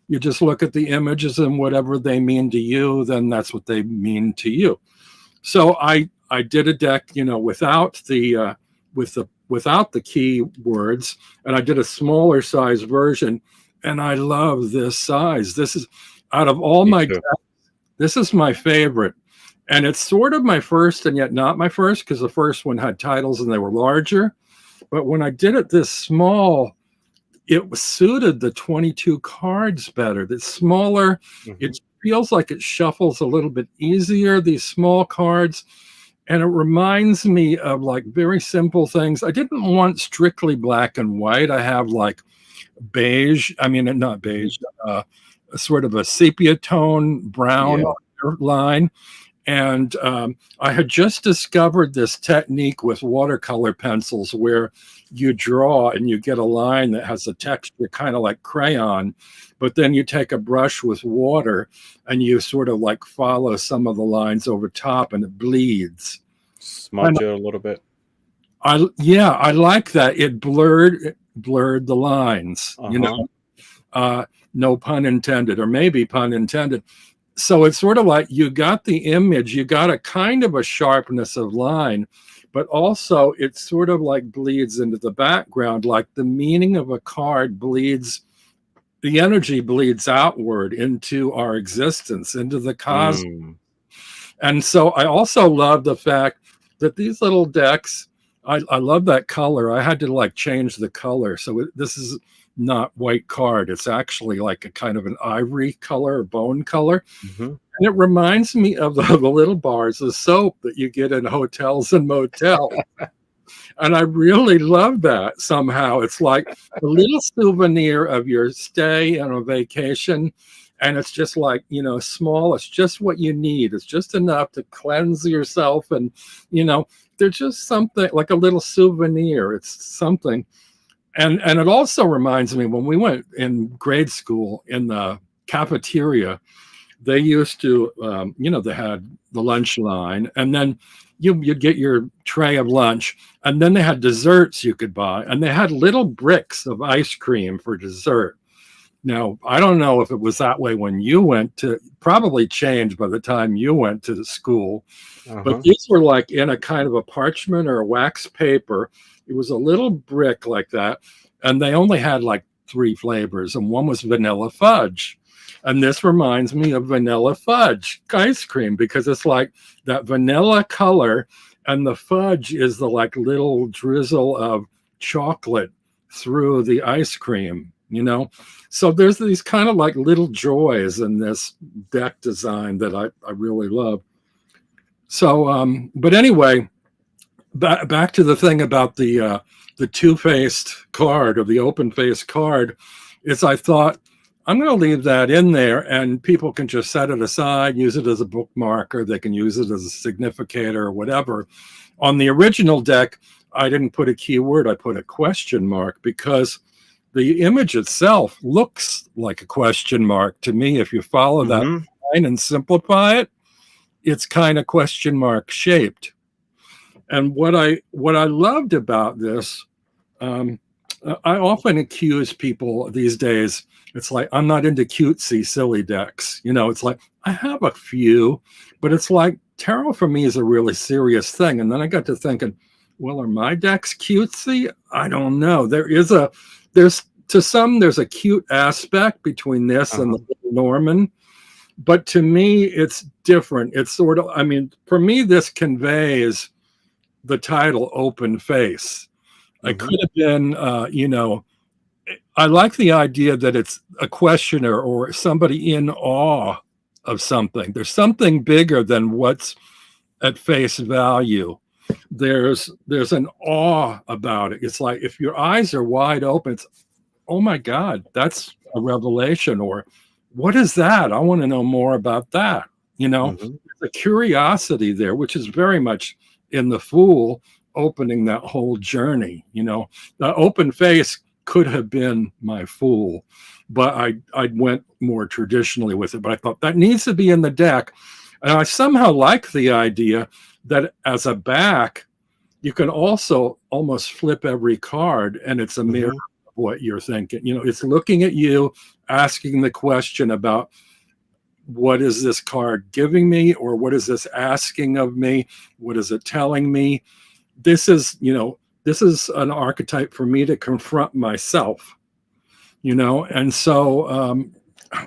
You just look at the images, and whatever they mean to you, then that's what they mean to you. So I did a deck, you know, without the without the keywords, and I did a smaller size version. And I love this size. This is, out of all my decks, this is my favorite. And it's sort of my first and yet not my first, because the first one had titles and they were larger. But when I did it this small, it suited the 22 cards better. It's smaller. It feels like it shuffles a little bit easier, these small cards. And it reminds me of like very simple things. I didn't want strictly black and white. I have like beige, I mean, not beige, sort of a sepia tone brown line. And I had just discovered this technique with watercolor pencils where you draw and you get a line that has a texture kind of like crayon, but then you take a brush with water and you sort of like follow some of the lines over top and it bleeds. Smudge it a little bit. I like that. It blurred the lines, you know, no pun intended, or maybe pun intended. So it's sort of like you got the image, you got a kind of a sharpness of line, but also it sort of like bleeds into the background, like the meaning of a card bleeds, the energy bleeds outward into our existence, into the cosmos. And so I also love the fact that these little decks, I love that color. I had to like change the color. So this is not white card. It's actually like a kind of an ivory color or bone color. And it reminds me of the little bars of soap that you get in hotels and motels. And I really love that somehow. It's like a little souvenir of your stay on a vacation. And it's just like, you know, small. It's just what you need. It's just enough to cleanse yourself. And, you know, they're just something like a little souvenir. It's something. And it also reminds me when we went in grade school in the cafeteria, they used to, you know, they had the lunch line, and then you'd get your tray of lunch, and then they had desserts you could buy, and they had little bricks of ice cream for dessert. Now, I don't know if it was that way when you went to, probably changed by the time you went to the school, but these were like in a kind of a parchment or a wax paper. It was a little brick like that, and they only had like 3 flavors, and one was vanilla fudge. And this reminds me of vanilla fudge ice cream, because it's like that vanilla color, and the fudge is the like little drizzle of chocolate through the ice cream, you know? So there's these kind of like little joys in this deck design that I really love. So, but anyway, back to the thing about the two-faced card, or the open-faced card, is I thought, I'm going to leave that in there, and people can just set it aside, use it as a bookmark, or they can use it as a significator or whatever. On the original deck, I didn't put a keyword, I put a question mark, because the image itself looks like a question mark to me. If you follow that line and simplify it, it's kind of question mark shaped. And what I loved about this, I often accuse people these days, it's like, I'm not into cutesy, silly decks. You know, it's like, I have a few, but it's like, tarot for me is a really serious thing. And then I got to thinking, well, are my decks cutesy? I don't know. There's to some, there's a cute aspect between this and the Lenormand. But to me, it's different. It's sort of, I mean, for me, this conveys the title Open Face. I could have been, I like the idea that it's a questioner or somebody in awe of something. There's something bigger than what's at face value. There's an awe about it. It's like if your eyes are wide open, it's, oh my God, that's a revelation. Or what is that? I want to know more about that. There's a curiosity there, which is very much in the Fool opening that whole journey. The open face could have been my Fool, but I went more traditionally with it. But I thought that needs to be in the deck. And I somehow like the idea that as a back, you can also almost flip every card and it's a mirror of what you're thinking. It's looking at you, asking the question about what is this card giving me, or what is this asking of me? What is it telling me? This is an archetype for me to confront myself, and so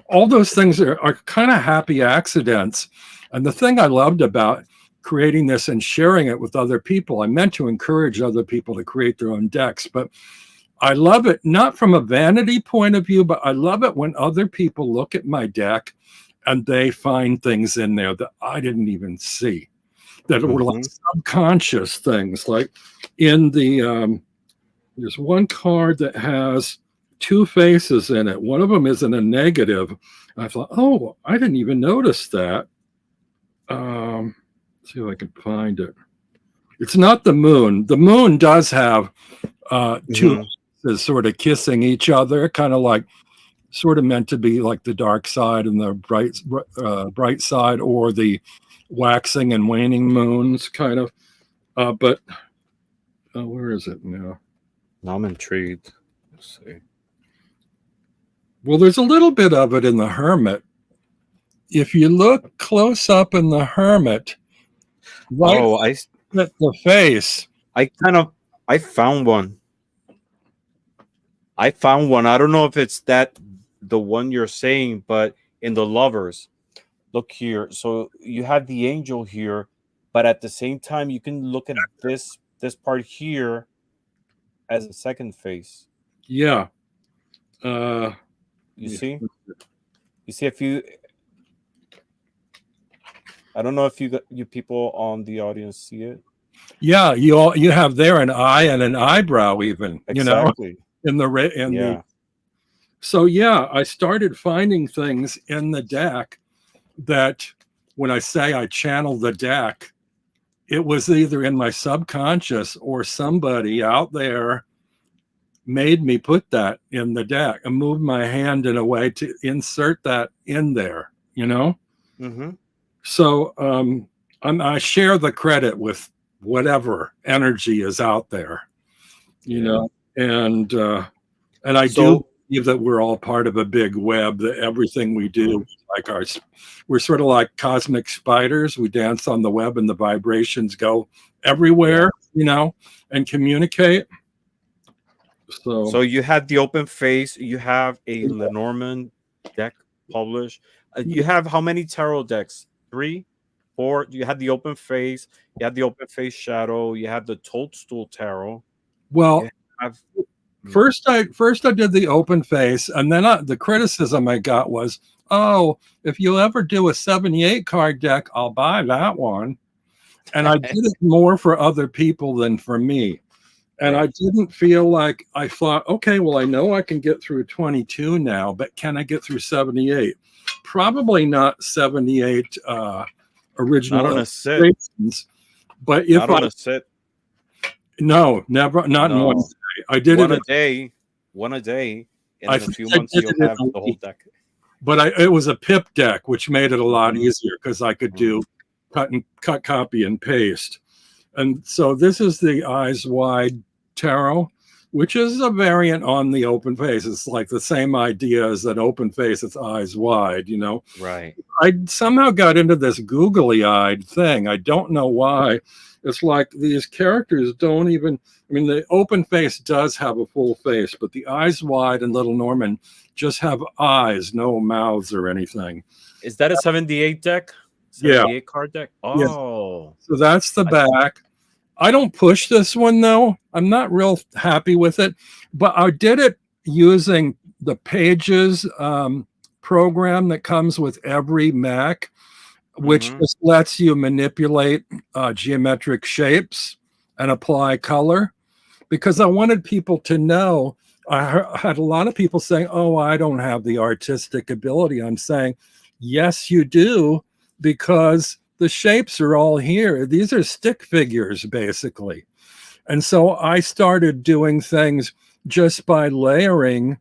all those things are kind of happy accidents. And the thing I loved about creating this and sharing it with other people, I meant to encourage other people to create their own decks, but I love it not from a vanity point of view, but I love it when other people look at my deck and they find things in there that I didn't even see, that were like subconscious things. Like in the there's one card that has two faces in it. One of them is in a negative. I thought, oh, I didn't even notice that. See if I can find it. It's not the moon. The moon does have two faces sort of kissing each other, kind of like, sort of meant to be like the dark side and the bright side, or the waxing and waning moons, kind of. But where is it now? Now I'm intrigued. Let's see. Well, there's a little bit of it in the Hermit. If you look close up in the Hermit, at the face. I found one. I don't know if it's the one you're saying, but in the Lovers, look here. So you have the angel here, but at the same time, you can look at this part here as a second face. Yeah. You see if you. I don't know if you people on the audience see it. Yeah, you have there an eye and an eyebrow, even. Exactly. So yeah, I started finding things in the deck that, when I say I channel the deck, it was either in my subconscious or somebody out there made me put that in the deck and move my hand in a way to insert that in there. So I share the credit with whatever energy is out there, and I do believe that we're all part of a big web, that everything we do, we're sort of like cosmic spiders. We dance on the web and the vibrations go everywhere, and communicate. So you had the open face, you have a Lenormand deck published. You have how many tarot decks? 3, 4. You had the open face, you had the open face shadow, you have the Toadstool Tarot. Well, first I did the open face, and then the criticism I got was, oh, if you ever do a 78 card deck, I'll buy that one. And I did it more for other people than for me. And I didn't feel like, I thought, okay, well, I know I can get through 22 now, but can I get through 78? Probably not 78 original. Not on a sit. But if on a sit. No, never, not in one day. I did one a day, and in a few months you'll have the whole deck. But it was a pip deck, which made it a lot easier because I could do cut, copy, and paste. And so this is the Eyes Wide Tarot, which is a variant on the open face. It's like the same idea as an open face. It's eyes wide, Right. I somehow got into this googly-eyed thing. I don't know why. It's like these characters don't even, the open face does have a full face, but the Eyes Wide and Little Norman just have eyes, no mouths or anything. Is that a 78 deck? 78 card deck? Oh. Yeah. So that's the back. I don't push this one, though. I'm not real happy with it, but I did it using the Pages program that comes with every Mac, which Mm-hmm. just lets you manipulate geometric shapes and apply color. Because I wanted people to know, had a lot of people saying, "Oh, I don't have the artistic ability." I'm saying, yes, you do, because the shapes are all here. These are stick figures, basically. And so I started doing things just by layering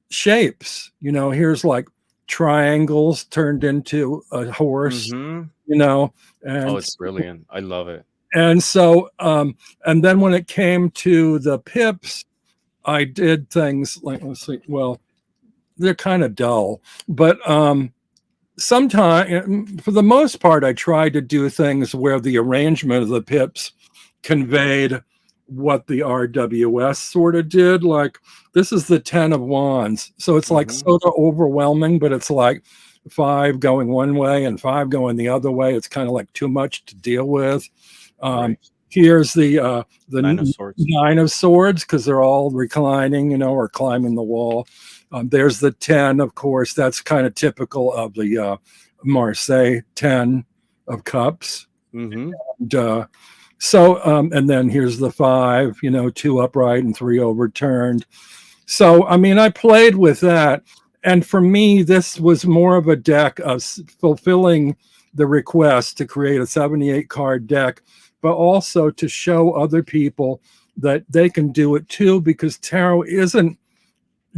shapes. Here's like triangles turned into a horse, Mm-hmm. Oh, and it's brilliant. I love it. and so and then when it came to the pips, I did things like, let's see, well, they're kind of dull, but sometimes, for the most part, I tried to do things where the arrangement of the pips conveyed what the RWS sort of did. Like, this is the 10 of Wands. So it's like Mm-hmm. sort of overwhelming, but it's like 5 going one way and 5 going the other way. It's kind of like too much to deal with. Right. Here's the 9 of Swords. 9 of Swords, because they're all reclining, or climbing the wall. There's the 10, of course. That's kind of typical of the Marseille 10 of Cups. Mm-hmm. And, and then here's the 5, 2 upright and 3 overturned. So, I mean, I played with that. And for me, this was more of a deck of fulfilling the request to create a 78 card deck, but also to show other people that they can do it too, because tarot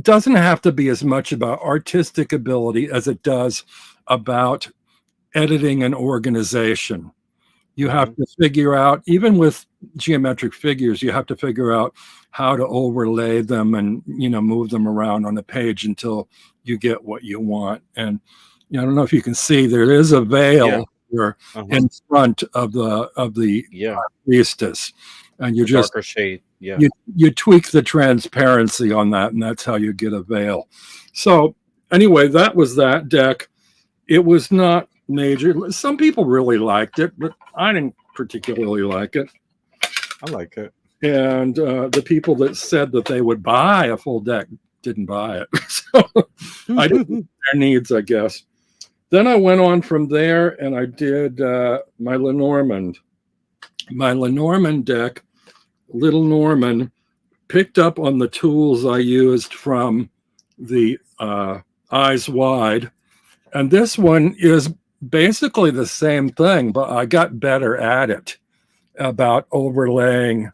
doesn't have to be as much about artistic ability as it does about editing and organization. You have to figure out, even with geometric figures, you have to figure out how to overlay them and, move them around on the page until you get what you want. And I don't know if you can see, there is a veil here in front of the priestess, and you just darker shade. Yeah. You tweak the transparency on that, and that's how you get a veil. So anyway, that was that deck. It was not major. Some people really liked it, but I didn't particularly like it. I like it. And the people that said that they would buy a full deck didn't buy it. So I didn't meet their needs, I guess. Then I went on from there and I did my Lenormand. My Lenormand deck, Little Norman, picked up on the tools I used from the Eyes Wide. And this one is basically the same thing, but I got better at it, about overlaying,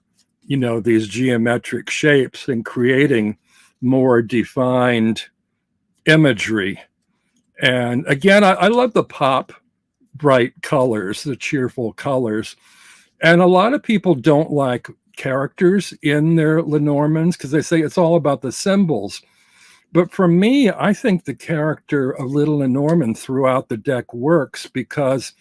these geometric shapes and creating more defined imagery. And again, I love the pop, bright colors, the cheerful colors. And a lot of people don't like characters in their Lenormands because they say it's all about the symbols. But for me, I think the character of Little Lenormand throughout the deck works because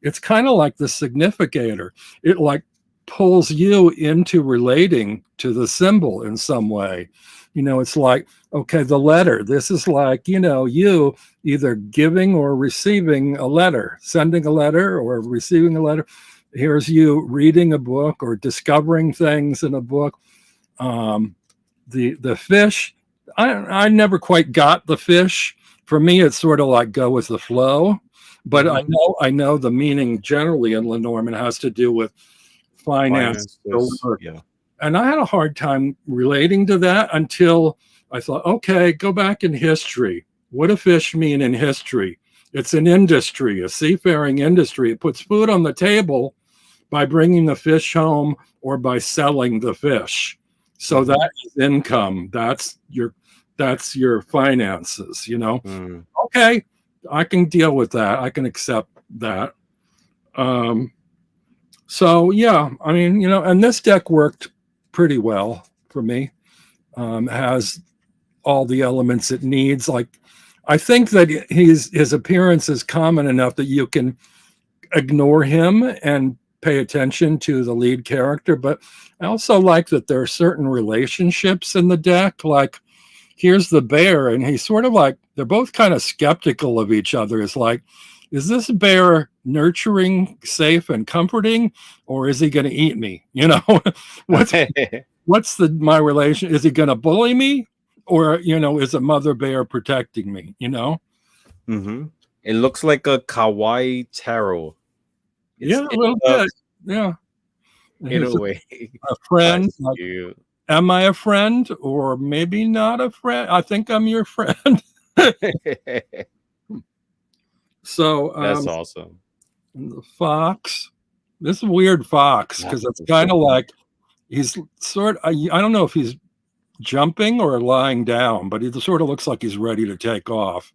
it's kind of like the significator. It like pulls you into relating to the symbol in some way. It's like, okay, the letter. This is like, you either giving or receiving a letter, sending a letter or receiving a letter. Here's you reading a book or discovering things in a book. The fish, I never quite got the fish. For me, it's sort of like go with the flow. But I know the meaning generally in Lenormand has to do with finance. Yeah. And I had a hard time relating to that until I thought, okay, go back in history. What do fish mean in history? It's an industry, a seafaring industry. It puts food on the table by bringing the fish home or by selling the fish. So that is income. That's your finances, Okay, I can deal with that. I can accept that. So yeah, I mean, and this deck worked pretty well for me. Has all the elements it needs. Like, I think that his appearance is common enough that you can ignore him and pay attention to the lead character. But I also like that there are certain relationships in the deck. Like, here's the bear, and he's sort of like, they're both kind of skeptical of each other. It's like, is this bear nurturing, safe, and comforting, or is he going to eat me? You know, what's my relation? Is he going to bully me, or is a mother bear protecting me? Mm-hmm. It looks like a kawaii tarot. Yeah, a little bit. Yeah. In a way. A friend. Like, am I a friend or maybe not a friend? I think I'm your friend. So that's awesome. The fox. This is a weird fox because it's kind of like he's I don't know if he's jumping or lying down, but he sort of looks like he's ready to take off.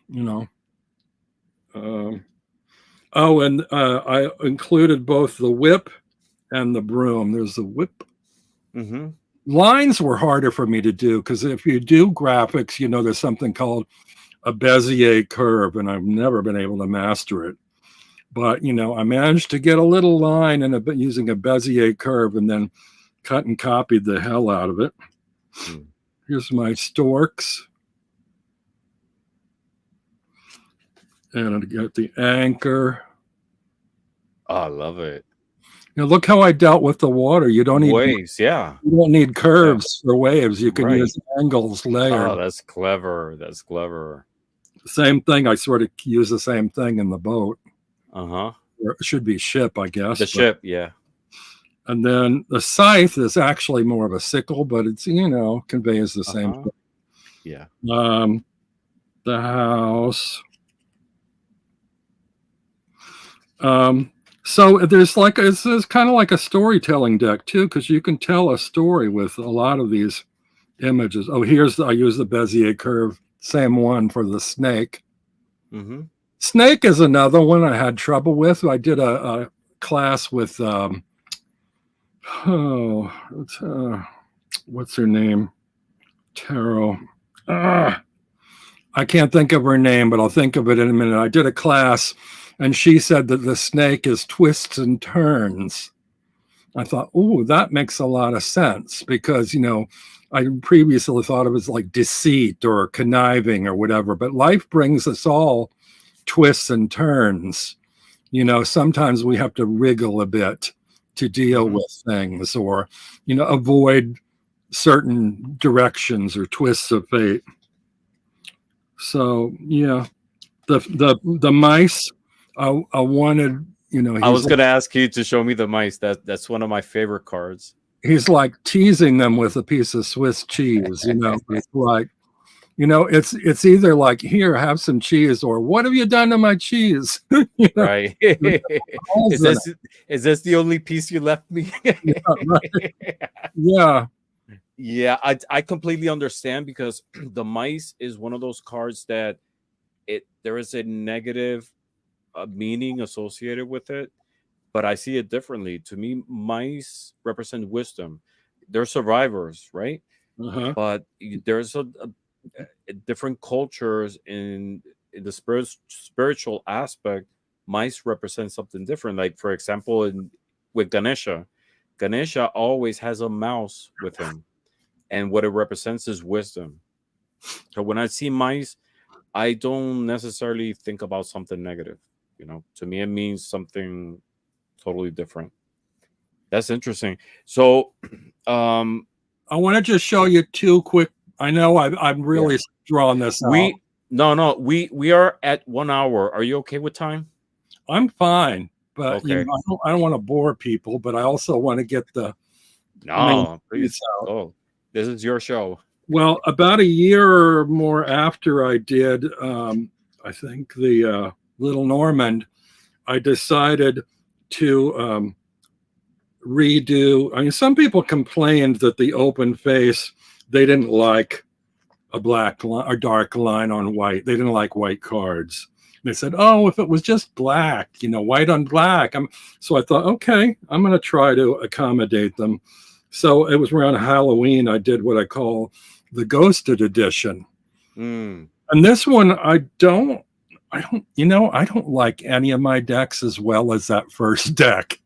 And I included both the whip and the broom. There's the whip. Mm-hmm. Lines were harder for me to do because if you do graphics, there's something called a Bezier curve, and I've never been able to master it. But, I managed to get a little line using a Bezier curve and then cut and copied the hell out of it. Here's my storks. And I got the anchor. Oh, I love it. Look how I dealt with the water. You don't need waves. Yeah. You don't need curves for waves. You can use angles layered. Oh, that's clever. That's clever. Same thing. I sort of use the same thing in the boat. Uh-huh. Or it should be ship, I guess. The ship, yeah. And then the scythe is actually more of a sickle, but it's, conveys the same thing. Yeah. The house. So there's it's kind of like a storytelling deck too, because you can tell a story with a lot of these images. Oh, I use the Bezier curve, same one for the snake. Mm-hmm. Snake is another one I had trouble with. I did a class with what's her name? Tarot. I can't think of her name, but I'll think of it in a minute. I did a class, and she said that the snake is twists and turns. I thought, oh, that makes a lot of sense because, I previously thought of it as like deceit or conniving or whatever, but life brings us all twists and turns. Sometimes we have to wriggle a bit to deal with things or, avoid certain directions or twists of fate. So, yeah, the mice, I wanted, I was going to ask you to show me the mice. That's one of my favorite cards. He's like teasing them with a piece of Swiss cheese, It's like, it's either like, here, have some cheese, or what have you done to my cheese? Right. Is this the only piece you left me? Yeah. Yeah, I completely understand because the mice is one of those cards that there is a negative meaning associated with it, but I see it differently. To me, mice represent wisdom. They're survivors, right? Uh-huh. But there's a different cultures in the spiritual aspect. Mice represent something different. Like, for example, with Ganesha always has a mouse with him, and what it represents is wisdom. So when I see mice, I don't necessarily think about something negative. To me, it means something totally different. That's interesting. So, I want to just show you two quick. I know I'm really drawing this out. We are at 1 hour. Are you okay with time? I'm fine, but okay. I don't want to bore people, but I also want to get the. Please. Oh, this is your show. Well, about a year or more after I did, I think the Lenormand, I decided to redo. I mean, some people complained that the open face, they didn't like a black line or dark line on white. They didn't like white cards. They said, oh, if it was just black, white on black. So I thought, okay, I'm going to try to accommodate them. So it was around Halloween. I did what I call the Ghosted Edition. And this one, I don't like any of my decks as well as that first deck.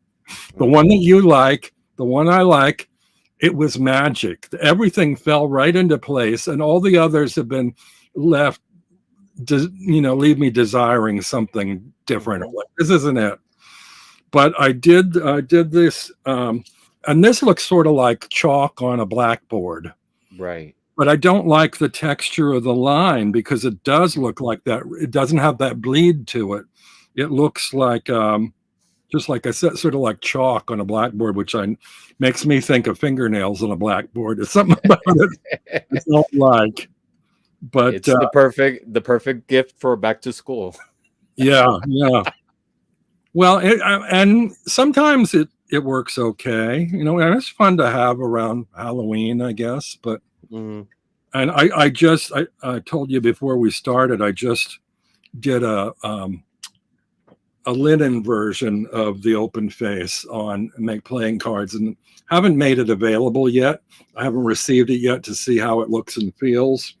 The one that you like, the one I like, it was magic. Everything fell right into place, and all the others have been left, leave me desiring something different. Mhm. Like, this isn't it. But I did this, and this looks sort of like chalk on a blackboard. Right. But I don't like the texture of the line because it does look like that. It doesn't have that bleed to it. It looks like just like I said, sort of like chalk on a blackboard, which makes me think of fingernails on a blackboard. It's something about it I don't like. But It's the perfect gift for back to school. yeah, yeah. Well, and sometimes it works okay, and it's fun to have around Halloween, I guess. But Mhm. and I told you before we started, I just did a linen version of the open face on make playing cards, and haven't made it available yet. I haven't received it yet to see how it looks and feels.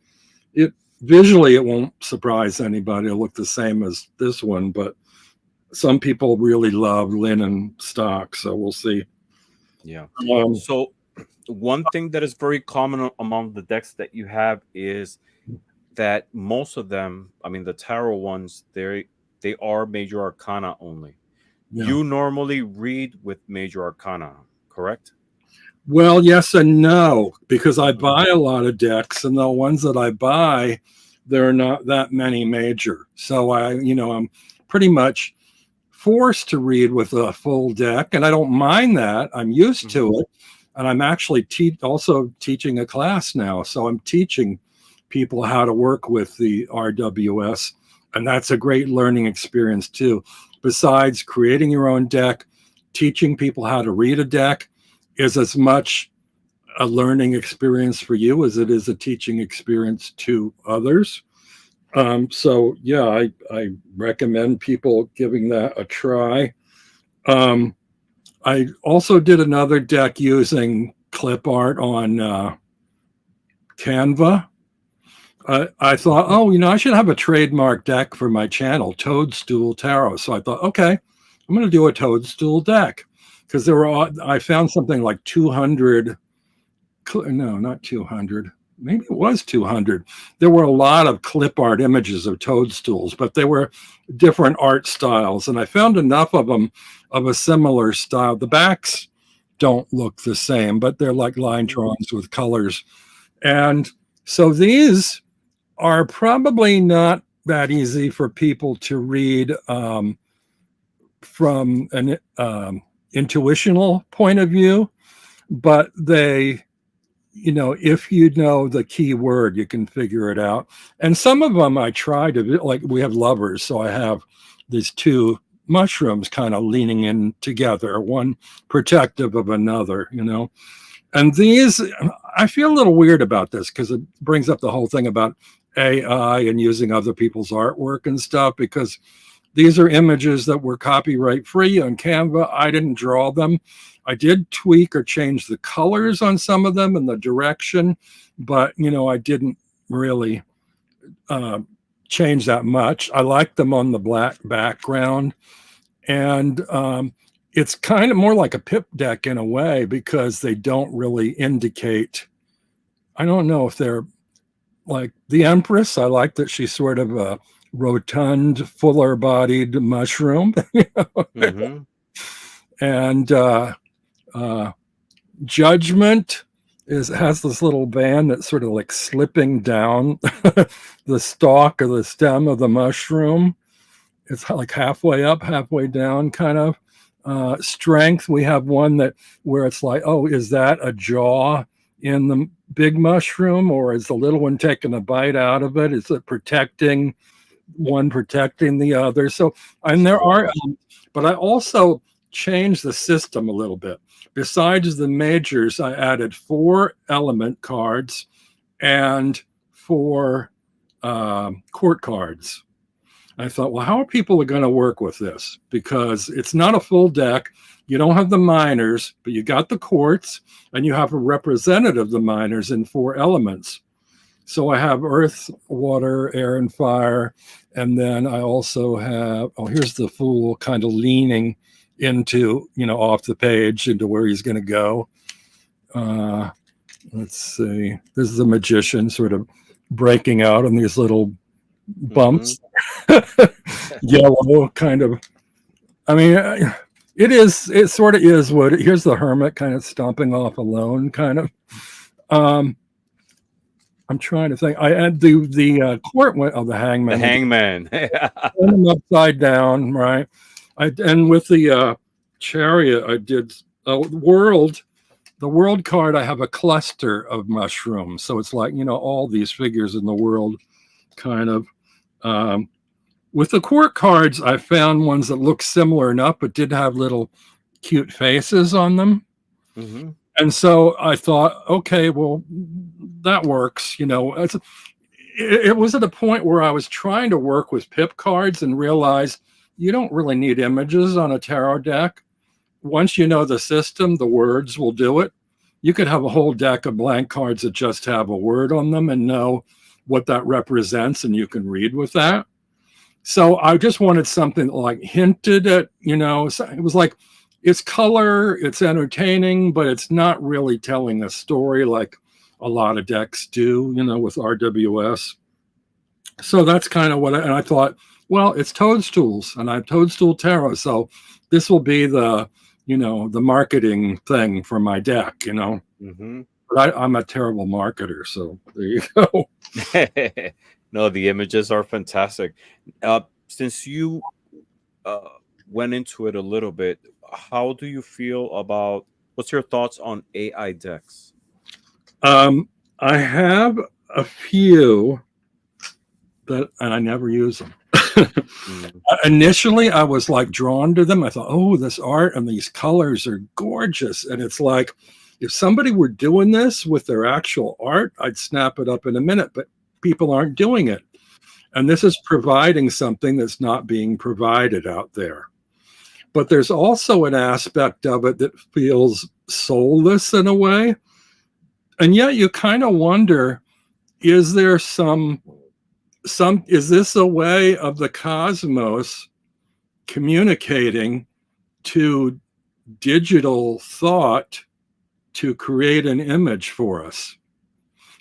It visually it won't surprise anybody. It'll look the same as this one, but some people really love linen stock, so we'll see. Yeah. Um, So one thing that is very common among the decks that you have is that most of them, I mean the tarot ones, they are major arcana only. yeah. You normally read with major arcana, correct? Well, yes and no, because I Mhm. buy a lot of decks, and the ones that I buy, there are not that many major. So I'm pretty much forced to read with a full deck, and I don't mind that. I'm used Mhm. to it, and I'm actually also teaching a class now, so I'm teaching people how to work with the RWS, and that's a great learning experience too. Besides creating your own deck, teaching people how to read a deck is as much a learning experience for you as it is a teaching experience to others. So yeah, I recommend people giving that a try. Um, I also did another deck using clip art on Canva. I thought, oh, I should have a trademark deck for my channel, Toadstool Tarot. So I thought, okay, I'm going to do a Toadstool deck because I found something like 200. No, not 200. Maybe it was 200. There were a lot of clip art images of toadstools, but they were different art styles. And I found enough of them of a similar style. The backs don't look the same, but they're like line drawings with colors. And so these are probably not that easy for people to read from an intuitional point of view, but if you know the key word, you can figure it out. And some of them I try to, like we have lovers. So I have these two mushrooms kind of leaning in together, one protective of another. And these, I feel a little weird about this because it brings up the whole thing about AI and using other people's artwork and stuff, because these are images that were copyright free on Canva. I didn't draw them. I did tweak or change the colors on some of them and the direction, but I didn't really uh, change that much. I like them on the black background, and it's kind of more like a pip deck in a way because they don't really indicate. I don't know if they're like the Empress. I like that she's sort of a rotund, fuller bodied mushroom. Mhm. And uh, Judgment has this little band that's sort of like slipping down the stalk or the stem of the mushroom. It's like halfway up, halfway down, kind of. Strength, we have one where it's like, oh, is that a jaw in the big mushroom, or is the little one taking a bite out of it? Is it protecting the other? So, and there Sure. are, but I also changed the system a little bit. Besides the majors, I added 4 element cards and 4 court cards. I thought, well, how are people going to work with this? Because it's not a full deck. You don't have the minors, but you got the courts, and you have a representative of the minors in 4 elements. So I have earth, water, air, and fire. And then I also have, here's the fool kind of leaning into, off the page into where he's going to go. Let's see. This is the magician sort of breaking out in these little bumps, yellow kind of. I mean, it sort of is what, here's the hermit kind of stomping off alone, kind of. I'm trying to think. I had the court went, oh, the hangman. The hangman. Turn them upside down, right? And with the chariot, I did world. The world card, I have a cluster of mushrooms. So it's like, all these figures in the world kind of. With the court cards, I found ones that look similar enough, but did have little cute faces on them. Mm-hmm. And so I thought, okay, well, that works. It was at a point where I was trying to work with pip cards and realized you don't really need images on a tarot deck. Once you know the system, the words will do it. You could have a whole deck of blank cards that just have a word on them and know what that represents, and you can read with that. So I just wanted something like hinted at, it was like, it's color, it's entertaining, but it's not really telling a story like a lot of decks do, with RWS. So that's kind of and I thought, well, it's Toadstools, and I have Toadstool Tarot, so this will be the, the marketing thing for my deck, Mm-hmm. But I'm a terrible marketer, so there you go. No, the images are fantastic. Since you went into it a little bit, how do you feel about, what's your thoughts on AI decks? I have a few and I never use them. Initially, I was like drawn to them. I thought, oh, this art and these colors are gorgeous. And it's like, if somebody were doing this with their actual art, I'd snap it up in a minute, but people aren't doing it. And this is providing something that's not being provided out there. But there's also an aspect of it that feels soulless in a way. And yet you kind of wonder, is there is this a way of the cosmos communicating to digital thought to create an image for us?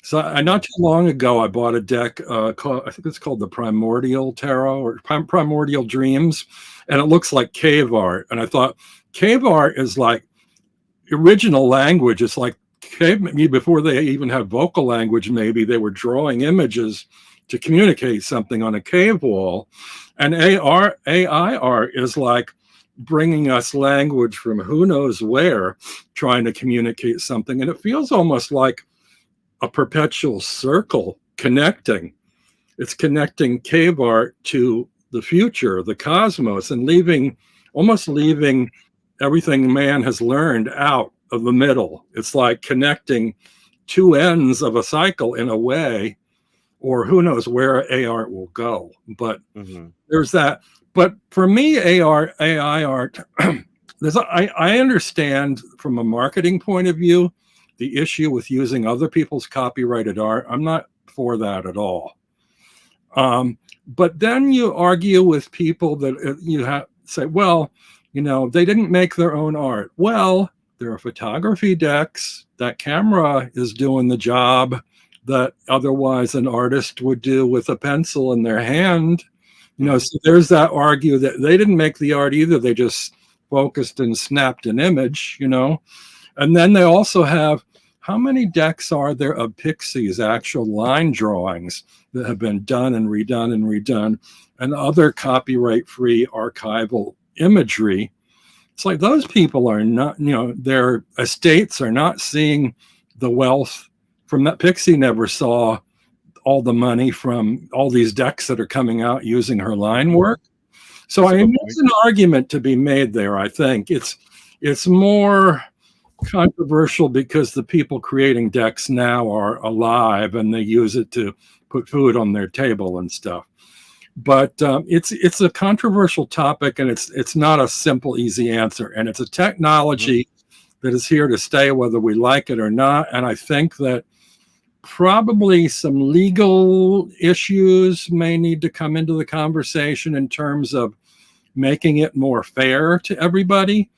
So not too long ago, I bought a deck called, I think it's called the Primordial Tarot or Primordial Dreams, and it looks like cave art. And I thought, cave art is like original language. It's like before they even had vocal language, maybe they were drawing images to communicate something on a cave wall. And AI art is like bringing us language from who knows where, trying to communicate something. And it feels almost like a perpetual circle connecting. It's connecting cave art to the future, the cosmos, and almost leaving everything man has learned out of the middle. It's like connecting two ends of a cycle in a way, or who knows where AI art will go. But there's that. But for me, AI art, I understand from a marketing point of view, the issue with using other people's copyrighted art. I'm not for that at all. But then you argue with people that you have say, well, they didn't make their own art. Well, there are photography decks. That camera is doing the job that otherwise an artist would do with a pencil in their hand. So there's that argue that they didn't make the art either. They just focused and snapped an image, And then they also have, how many decks are there of Pixies, actual line drawings that have been done and redone, and other copyright-free archival imagery? It's like those people are not, their estates are not seeing the wealth from that. Pixie never saw all the money from all these decks that are coming out using her line work. So there's an argument to be made there. I think it's more controversial because the people creating decks now are alive and they use it to put food on their table and stuff. But it's a controversial topic, and it's not a simple, easy answer. And it's a technology that is here to stay, whether we like it or not. And I think that probably some legal issues may need to come into the conversation in terms of making it more fair to everybody.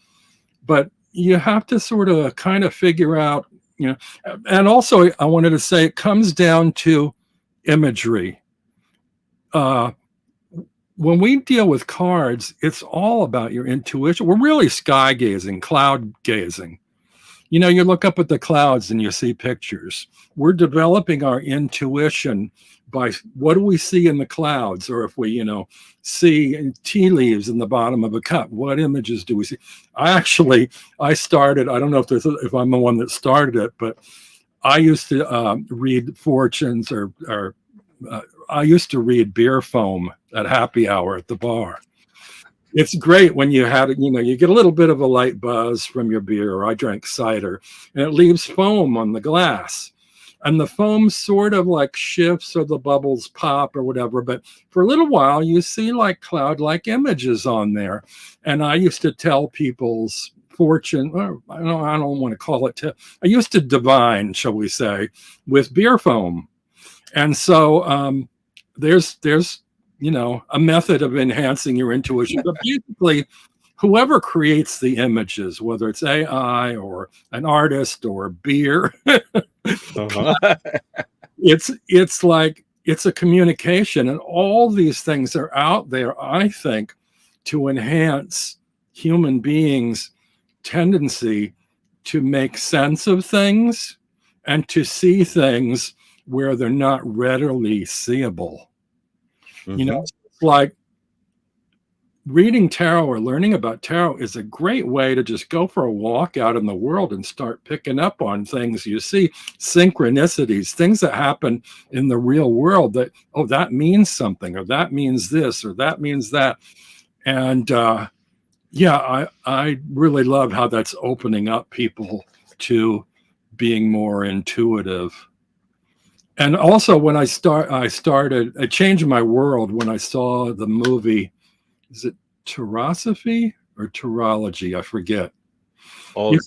But you have to sort of kind of figure out, and also I wanted to say it comes down to imagery. uh, when we deal with cards, it's all about your intuition. We're really sky gazing, cloud gazing. You know, you look up at the clouds and you see pictures. We're developing our intuition by what do we see in the clouds, or if we, you know, see tea leaves in the bottom of a cup, what images do we see? I started, I don't know if I'm the one that started it, but I used to read fortunes or I used to read beer foam at happy hour at the bar. It's great when you had, you know, you get a little bit of a light buzz from your beer, or I drank cider, and it leaves foam on the glass. And the foam sort of like shifts or the bubbles pop or whatever. But for a little while, you see like cloud-like images on there. And I used to tell people's fortune, or I don't want to call it, I used to divine, shall we say, with beer foam. And so there's you know, a method of enhancing your intuition. But basically, whoever creates the images, whether it's AI or an artist or beer, Uh-huh. it's like it's a communication, and all these things are out there, I think, to enhance human beings' tendency to make sense of things and to see things where they're not readily seeable. You know, it's like reading tarot or learning about tarot is a great way to just go for a walk out in the world and start picking up on things you see, synchronicities, things that happen in the real world that, oh, that means something, or that means this, or that means that. And yeah, I really love how that's opening up people to being more intuitive. And also, when it changed my world when I saw the movie. Is it Tarosophy or Tarology? I forget. Oh,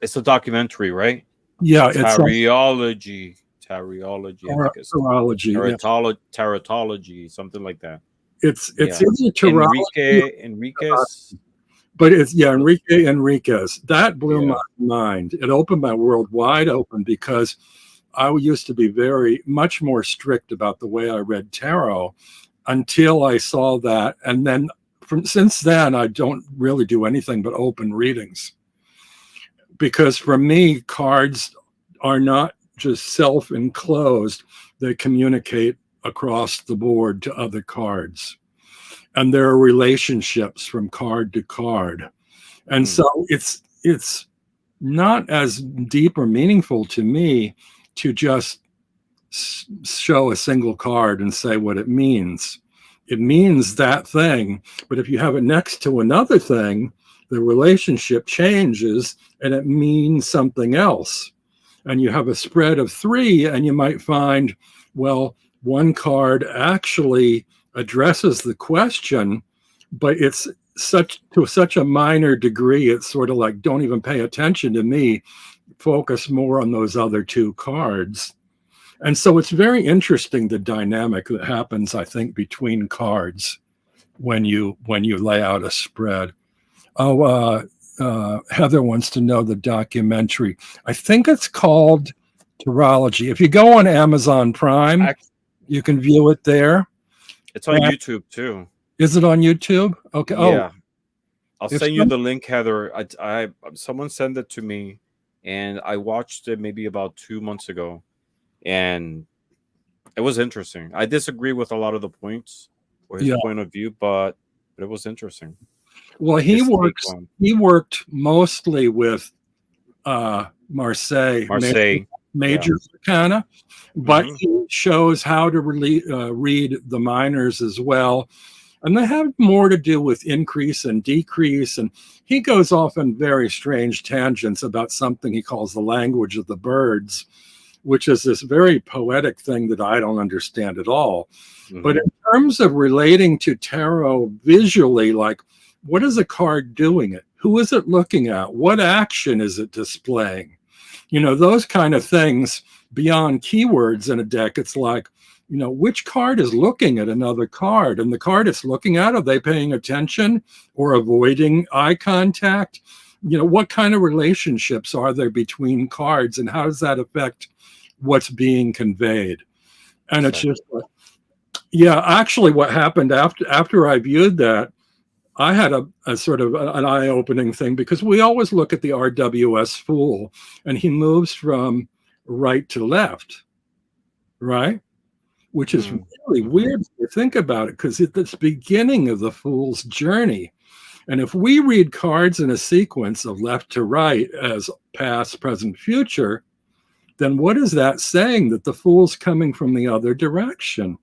it's a documentary, right? Yeah, it's Tarology. Tarology. I think it's Tarology. Tarotology, something like that. It's either Tarology, Enriquez. but it's Enrique Enriquez. That blew my mind. It opened my world wide open, because I used to be much more strict about the way I read tarot until I saw that. And then since then, I don't really do anything but open readings. Because for me, cards are not just self-enclosed. They communicate across the board to other cards. And there are relationships from card to card. And so it's not as deep or meaningful to me to just show a single card and say what it means. It means that thing, but if you have it next to another thing, the relationship changes and it means something else. And you have a spread of 3, and you might find, well, one card actually addresses the question, but it's to such a minor degree, it's sort of like, don't even pay attention to me, focus more on those other 2 cards. And so it's very interesting, the dynamic that happens, I think, between cards when you lay out a spread. Oh, Heather wants to know the documentary. I think it's called Tarology. If you go on Amazon Prime, you can view it there. It's on YouTube too. Is it on YouTube? Okay. Yeah. I'll send you the link, Heather. Someone sent it to me, and I watched it maybe about 2 months ago, and it was interesting. I disagree with a lot of the points or his point of view, but it was interesting. Well, he worked mostly with Marseille major arcana, but he shows how to read the minors as well. And they have more to do with increase and decrease. And he goes off on very strange tangents about something he calls the language of the birds, which is this very poetic thing that I don't understand at all. But in terms of relating to tarot visually, like, what is a card doing? Who is it looking at? What action is it displaying? You know, those kind of things beyond keywords in a deck. It's like, you know, which card is looking at another card? And the card it's looking at, are they paying attention or avoiding eye contact? You know, what kind of relationships are there between cards, and how does that affect what's being conveyed? And it's just like, Yeah, actually, what happened after I viewed that, I had a sort of an eye-opening thing, because we always look at the RWS Fool, and he moves from right to left, right? Which is really Mm-hmm. weird to think about it, because it's the beginning of the Fool's journey. And if we read cards in a sequence of left to right as past, present, future, then what is that saying? That the Fool's coming from the other direction.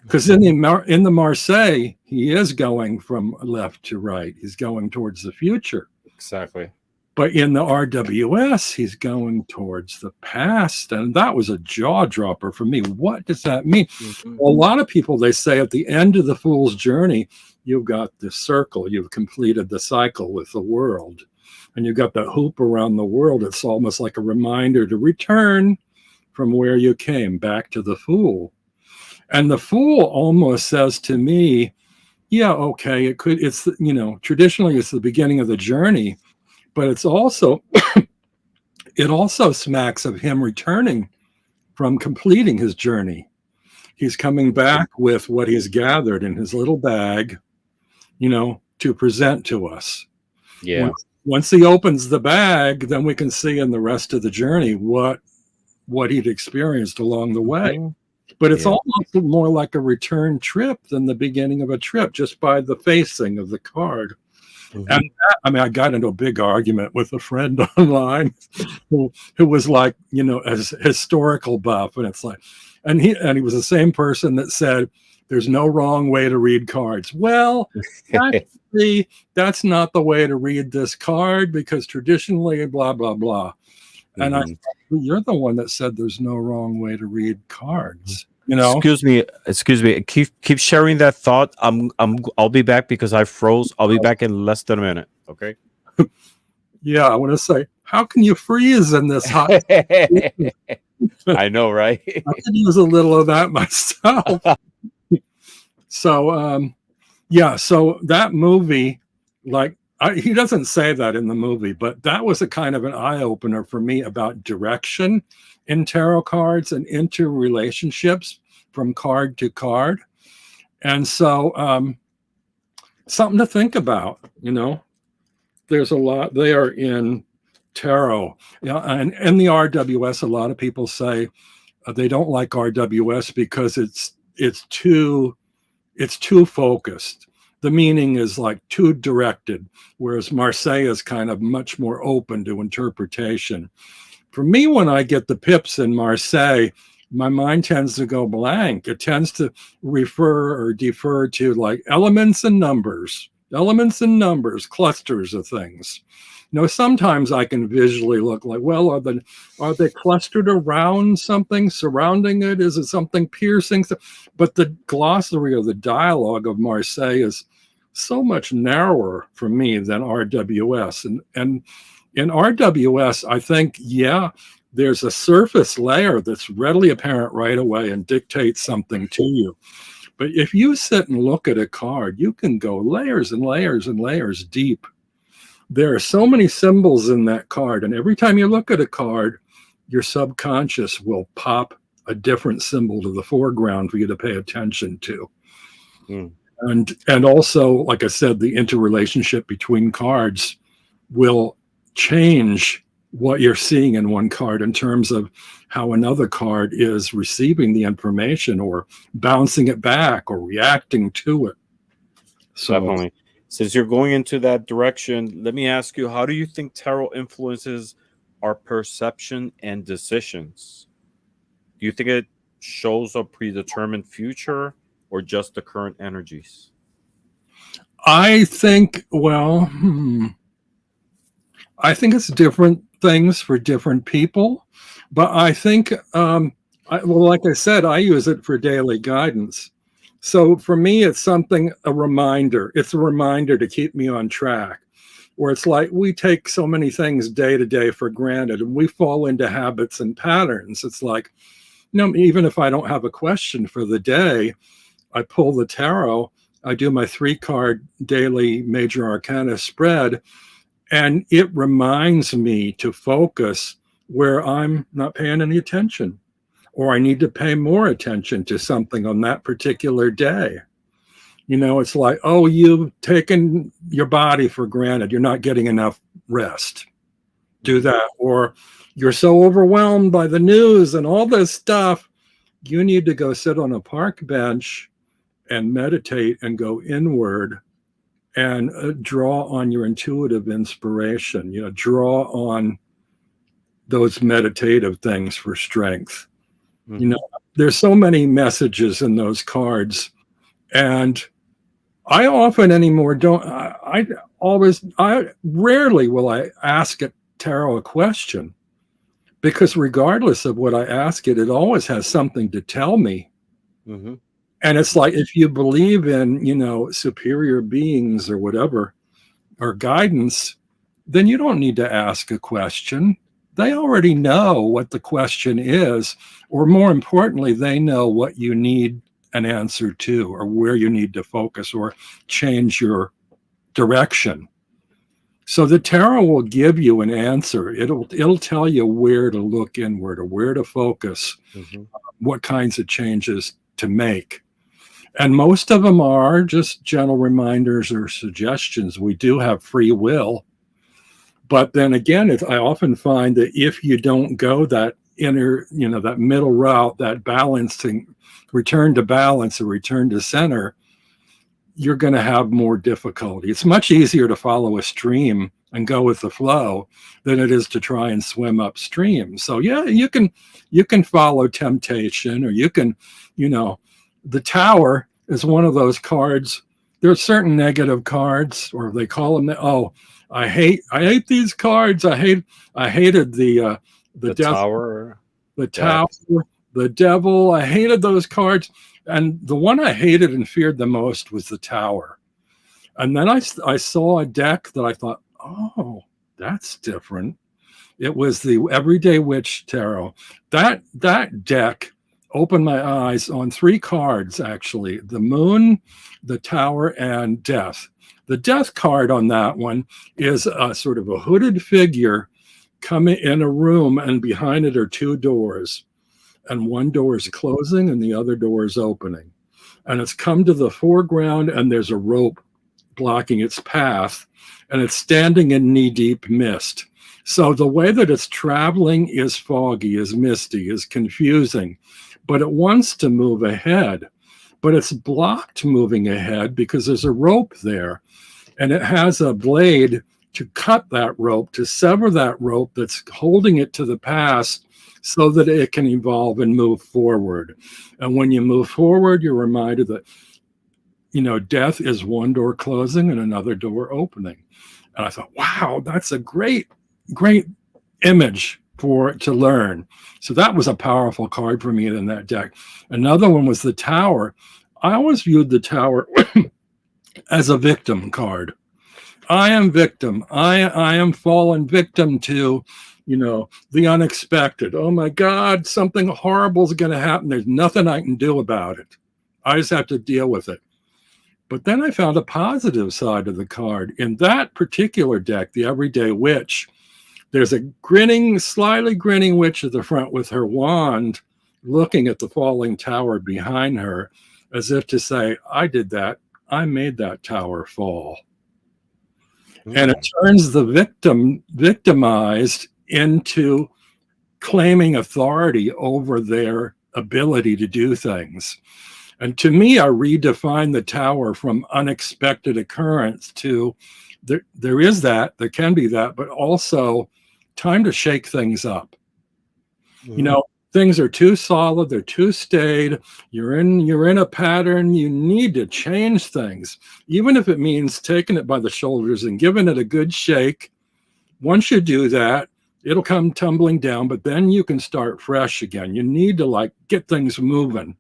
Because in the Marseille, he is going from left to right. He's going towards the future. Exactly. But in the RWS, he's going towards the past. And that was a jaw dropper for me. What does that mean? Mm-hmm. Well, a lot of people, they say at the end of the Fool's journey, you've got this circle. You've completed the cycle with the world. And you've got that hoop around the world. It's almost like a reminder to return from where you came, back to the Fool. And the Fool almost says to me, yeah, okay, it's, traditionally it's the beginning of the journey, but it's also, it also smacks of him returning from completing his journey. He's coming back with what he's gathered in his little bag, to present to us. Yeah. Once he opens the bag, then we can see in the rest of the journey what he'd experienced along the way. Mm-hmm. But it's almost more like a return trip than the beginning of a trip, just by the facing of the card. Mm-hmm. And I got into a big argument with a friend online who was like, a historical buff. And it's like, and he was the same person that said, there's no wrong way to read cards. Well, actually, that's not the way to read this card, because traditionally, blah, blah, blah. And Mm-hmm. you're the one that said there's no wrong way to read cards. Excuse me. Keep sharing that thought. I'll be back because I froze. I'll be back in less than a minute. Okay. Yeah, I want to say, how can you freeze in this hot? I know, right? I could use a little of that myself. So, so that movie, like, he doesn't say that in the movie, but that was a kind of an eye-opener for me about direction in tarot cards and interrelationships from card to card. And so something to think about, there's a lot there in tarot. And in the RWS, a lot of people say they don't like RWS because it's too focused. The meaning is like too directed, whereas Marseille is kind of much more open to interpretation. For me, when I get the pips in Marseille, my mind tends to go blank. It tends to refer or defer to like elements and numbers, clusters of things. Sometimes I can visually look like, well, are they clustered around something, surrounding it? Is it something piercing? But the glossary of the dialogue of Marseille is so much narrower for me than RWS. And in RWS, I think, there's a surface layer that's readily apparent right away and dictates something to you. But if you sit and look at a card, you can go layers and layers and layers deep. There are so many symbols in that card, and every time you look at a card, your subconscious will pop a different symbol to the foreground for you to pay attention to. And also, like I said, the interrelationship between cards will change what you're seeing in one card in terms of how another card is receiving the information or bouncing it back or reacting to it. So definitely. Since you're going into that direction, let me ask you, how do you think tarot influences our perception and decisions? Do you think it shows a predetermined future or just the current energies? I think, I think it's different things for different people. But I think, like I said, I use it for daily guidance. So for me, it's a reminder. It's a reminder to keep me on track. Where it's like we take so many things day to day for granted and we fall into habits and patterns. It's like, even if I don't have a question for the day, I pull the tarot, I do my 3-card daily major arcana spread, and it reminds me to focus where I'm not paying any attention. or I need to pay more attention to something on that particular day. You know, it's like, oh, you've taken your body for granted. You're not getting enough rest. Do that. Or you're so overwhelmed by the news and all this stuff. You need to go sit on a park bench and meditate and go inward and draw on your intuitive inspiration. You know, draw on those meditative things for strength. You know, there's so many messages in those cards. And I often anymore I rarely will I ask a tarot a question, because regardless of what I ask it, it always has something to tell me. And it's like, if you believe in, you know, superior beings or whatever, or guidance, then you don't need to ask a question. They already know what the question is, or more importantly, they know what you need an answer to, or where you need to focus or change your direction. So the tarot will give you an answer. It'll tell you where to look inward or where to focus, what kinds of changes to make. And most of them are just gentle reminders or suggestions. We do have free will. But then again, I often find that if you don't go that inner, you know, that middle route, that balancing, return to balance or return to center, you're going to have more difficulty. It's much easier to follow a stream and go with the flow than it is to try and swim upstream. So yeah, you can follow temptation, or you can, you know, the Tower is one of those cards. There are certain negative cards, or they call them, oh, I hate these cards. I hated the death, Tower, the Tower, the Devil. I hated those cards. And the one I hated and feared the most was the Tower. And then I saw a deck that I thought, oh, that's different. It was the Everyday Witch Tarot. That deck opened my eyes on 3 cards, actually: the Moon, the Tower, and Death. The Death card on that one is a sort of a hooded figure coming in a room, and behind it are 2 doors. And one door is closing and the other door is opening. And it's come to the foreground, and there's a rope blocking its path, and it's standing in knee-deep mist. So the way that it's traveling is foggy, is misty, is confusing, but it wants to move ahead. But it's blocked moving ahead because there's a rope there, and it has a blade to cut that rope, to sever that rope that's holding it to the past, so that it can evolve and move forward. And when you move forward, you're reminded that, you know, death is one door closing and another door opening. And I thought, wow, that's a great image to learn. So that was a powerful card for me in that deck. Another one was the Tower. I always viewed the Tower as a victim card. I am victim. I am fallen victim to, you know, the unexpected. Oh my God, something horrible is going to happen. There's nothing I can do about it. I just have to deal with it. But then I found a positive side of the card. In that particular deck, the Everyday Witch, there's a slyly grinning witch at the front with her wand, looking at the falling tower behind her, as if to say, I did that. I made that tower fall. And it turns the victimized into claiming authority over their ability to do things. And to me, I redefine the Tower from unexpected occurrence to there is that, there can be that, but also time to shake things up. You know, things are too solid, they're too staid, you're in a pattern, you need to change things, even if it means taking it by the shoulders and giving it a good shake. Once you do that, it'll come tumbling down, but then you can start fresh again. You need to get things moving.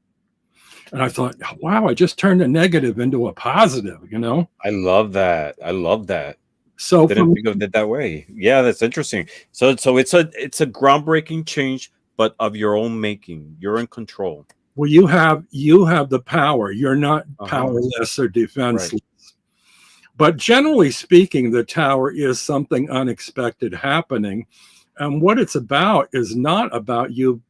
And I thought, wow, I just turned a negative into a positive, you know? I love that. So I didn't think of it that way. Yeah, that's interesting. So it's a groundbreaking change, but of your own making. You're in control. Well, you have the power. You're not powerless or defenseless. Right. But generally speaking, the Tower is something unexpected happening. And what it's about is not about you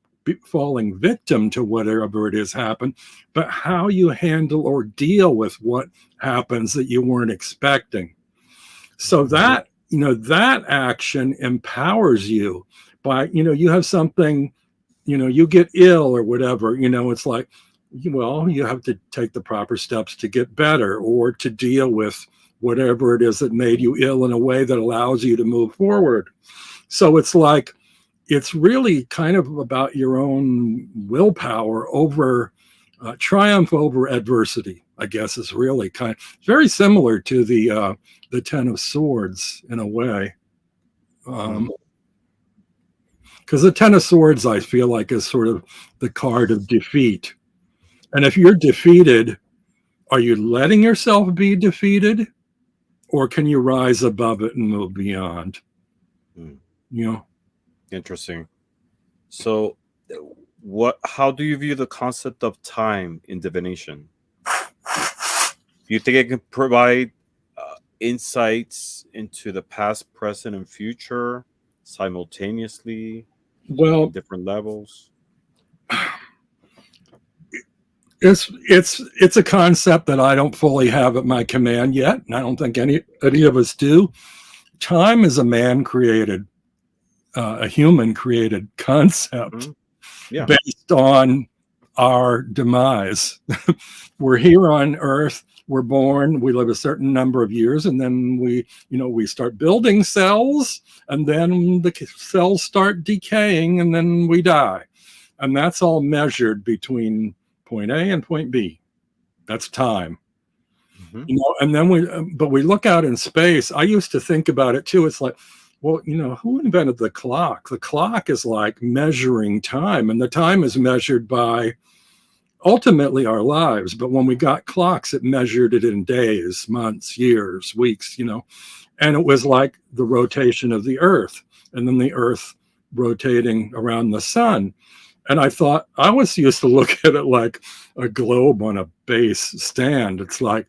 falling victim to whatever it is happened, but how you handle or deal with what happens that you weren't expecting. So that, that action empowers you by, you have something, you get ill or whatever, it's like, well, you have to take the proper steps to get better or to deal with whatever it is that made you ill in a way that allows you to move forward. So it's like, it's really kind of about your own willpower over triumph over adversity, I guess, is really very similar to the Ten of Swords in a way. Because the Ten of Swords, I feel like, is sort of the card of defeat. And if you're defeated, are you letting yourself be defeated? Or can you rise above it and move beyond? Interesting. So how do you view the concept of time in divination? Do you think it can provide insights into the past, present, and future simultaneously? Well, different levels. It's a concept that I don't fully have at my command yet, and I don't think any of us do. Time is a man-created, a human-created concept based on our demise. We're here on Earth. We're born. We live a certain number of years, and then we start building cells, and then the cells start decaying, and then we die, and that's all measured between point A and point B. That's time. And then we look out in space. I used to think about it too. It's like, well, who invented the clock? The clock is like measuring time, and the time is measured by ultimately our lives. But when we got clocks, it measured it in days, months, years, weeks, and it was like the rotation of the Earth, and then the Earth rotating around the sun. And I thought, I was used to look at it like a globe on a base stand. It's like,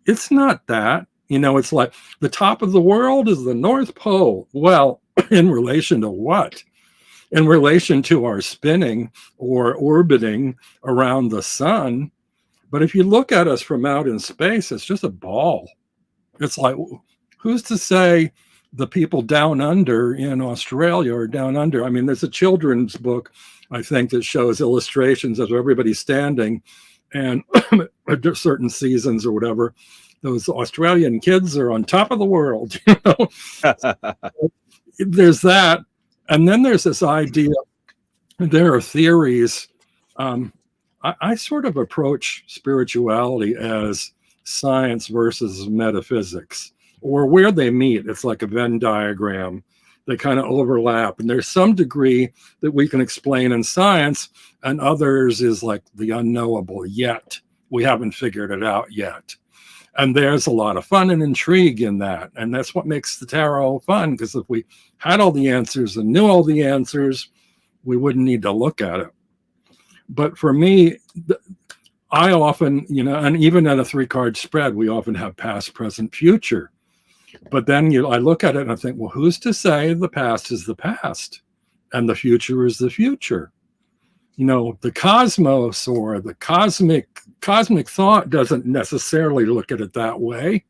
it's not that. It's like the top of the world is the North Pole. Well, in relation to what? In relation to our spinning or orbiting around the sun. But if you look at us from out in space, it's just a ball. It's like, who's to say the people down under in Australia or down under? I mean, there's a children's book, I think, that shows illustrations of everybody standing, and at certain seasons or whatever, those Australian kids are on top of the world. There's that. And then there's this idea, there are theories. I sort of approach spirituality as science versus metaphysics, or where they meet. It's like a Venn diagram. They kind of overlap. And there's some degree that we can explain in science, and others is like the unknowable yet. We haven't figured it out yet. And there's a lot of fun and intrigue in that. And that's what makes the tarot fun, because if we had all the answers and knew all the answers, we wouldn't need to look at it. But for me, I often, and even in a 3-card spread, we often have past, present, future. But then I look at it and I think, well, who's to say the past is the past and the future is the future? The cosmos or the cosmic thought doesn't necessarily look at it that way.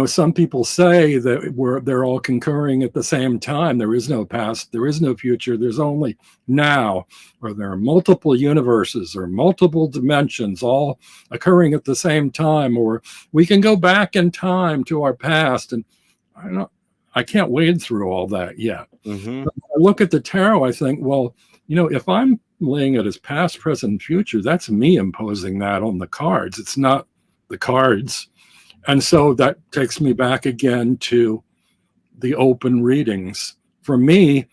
Some people say that they're all concurring at the same time. There is no past, there is no future, there's only now, or there are multiple universes or multiple dimensions all occurring at the same time, or we can go back in time to our past. And I can't wade through all that yet. When I look at the tarot, I think, well, if I'm laying it as past, present, future, that's me imposing that on the cards. It's not the cards. And so that takes me back again to the open readings. For me,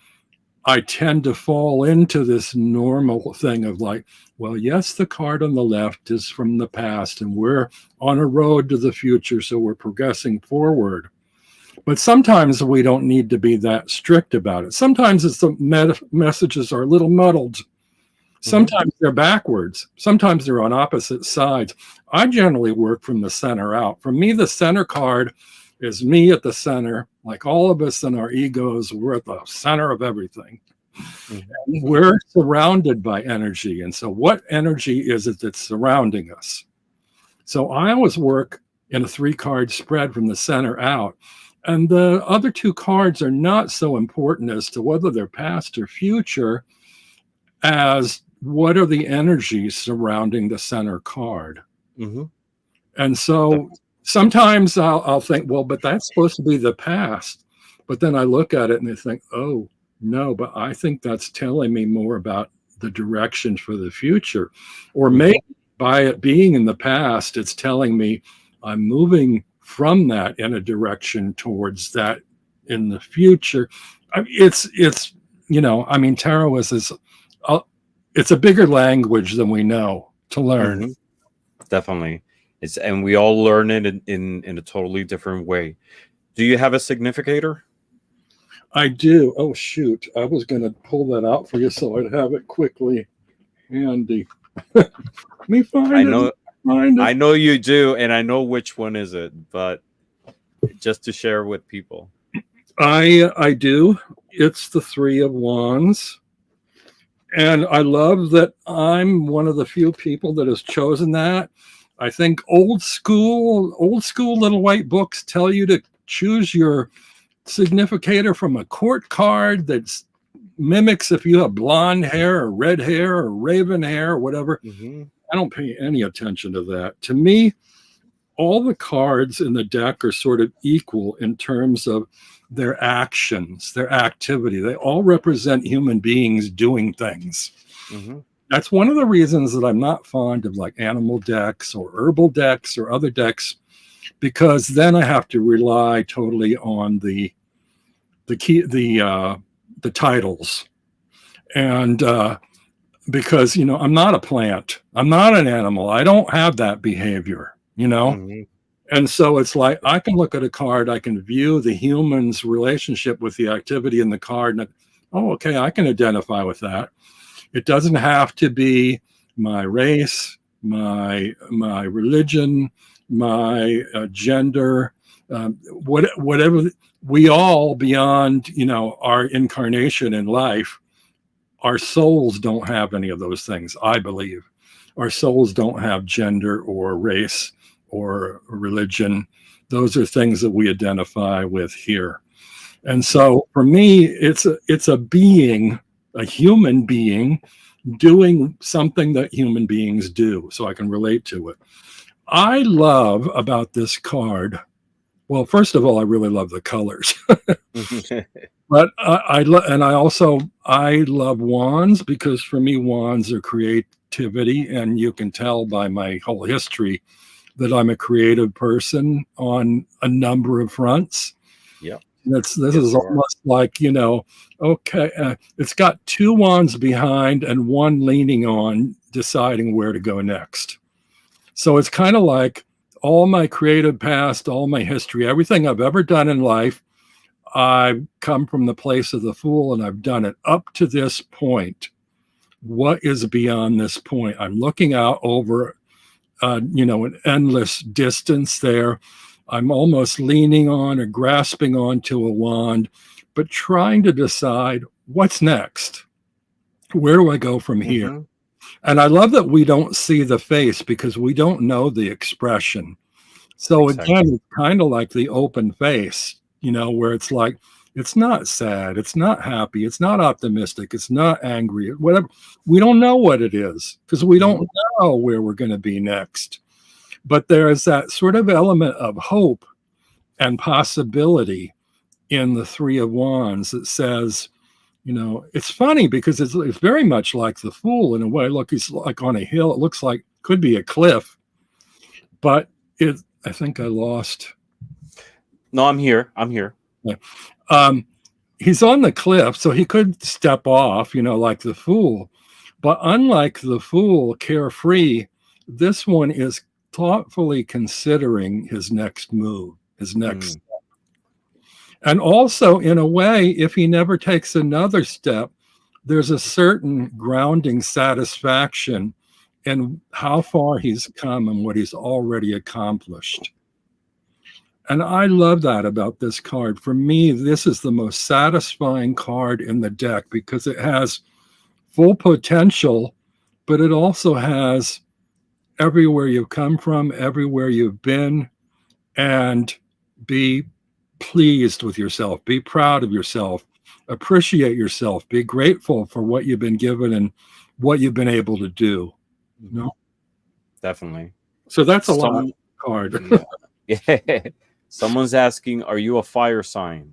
I tend to fall into this normal thing of like, well, yes, the card on the left is from the past and we're on a road to the future, so we're progressing forward. But sometimes we don't need to be that strict about it. Sometimes it's the messages are a little muddled. Sometimes they're backwards. Sometimes they're on opposite sides. I generally work from the center out. For me, the center card is me at the center. Like all of us and our egos, we're at the center of everything. Mhm. We're surrounded by energy. And so, what energy is it that's surrounding us? So, I always work in a 3-card spread from the center out. And the other 2 cards are not so important as to whether they're past or future, as what are the energies surrounding the center card. Mhm. And so sometimes I'll think, well, but that's supposed to be the past. But then I look at it and I think, oh, no, but I think that's telling me more about the direction for the future. Or Mhm. maybe by it being in the past, it's telling me I'm moving from that in a direction towards that in the future. I mean, it's I mean, tarot is uh, it's a bigger language than we know to learn. Mhm. Definitely. And we all learn it in a totally different way. Do you have a significator? I do. Oh shoot! I was going to pull that out for you so I'd have it quickly handy. Let me I find it. know Find it. I know you do, and I know which one is it, but just to share with people. I do. It's the 3 of Wands, and I love that I'm one of the few people that has chosen that. I think old school little white books tell you to choose your significator from a court card that mimics if you have blonde hair or red hair or raven hair or whatever. Mhm. I don't pay any attention to that. To me, all the cards in the deck are sort of equal in terms of their actions, their activity. They all represent human beings doing things. Mhm. That's one of the reasons that I'm not fond of like animal decks or herbal decks or other decks, because then I have to rely totally on the titles. And because I'm not a plant, I'm not an animal, I don't have that behavior. Mhm. And so it's like I can look at a card, I can view the human's relationship with the activity in the card, and oh, okay, I can identify with that. It doesn't have to be my race, my religion, my gender, whatever. We all, beyond our incarnation in life, our souls don't have any of those things. I believe our souls don't have gender or race or religion. Those are things that we identify with here. And so for me, it's a being, a human being doing something that human beings do. So I can relate to it. I love about this card. Well, first of all, I really love the colors, but I love wands because for me, wands are creativity, and you can tell by my whole history that I'm a creative person on a number of fronts. Yep. This Yes, is you are. almost like, okay, it's got 2 wands behind and one leaning on, deciding where to go next. So it's kind of like all my creative past, all my history, everything I've ever done in life, I've come from the place of the Fool and I've done it up to this point. What is beyond this point? I'm looking out over, an endless distance there. I'm almost leaning on or grasping onto a wand, but trying to decide what's next. Where do I go from here? Mhm. And I love that we don't see the face because we don't know the expression. So Exactly. again, it's kind of like the open face, where it's like, it's not sad, it's not happy, it's not optimistic, it's not angry, whatever. We don't know what it is because we Mhm. don't know where we're going to be next. But there is that sort of element of hope and possibility in the 3 of Wands that says, it's funny because it's very much like the Fool in a way. Look, he's like on a hill. It looks like could be a cliff, but I think I lost. No, I'm here. I'm here. Yeah. Um, he's on the cliff, so he could step off, like the Fool. But unlike the Fool, carefree, this one is thoughtfully considering his next move, his next. Mm. And also, in a way, if he never takes another step, there's a certain grounding satisfaction in how far he's come and what he's already accomplished. And I love that about this card. For me, this is the most satisfying card in the deck because it has full potential, but it also has everywhere you've come from, everywhere you've been, and be pleased with yourself, be proud of yourself, appreciate yourself, be grateful for what you've been given and what you've been able to do. You know? Definitely. So that's a lot card. Yeah. Someone's asking, are you a fire sign?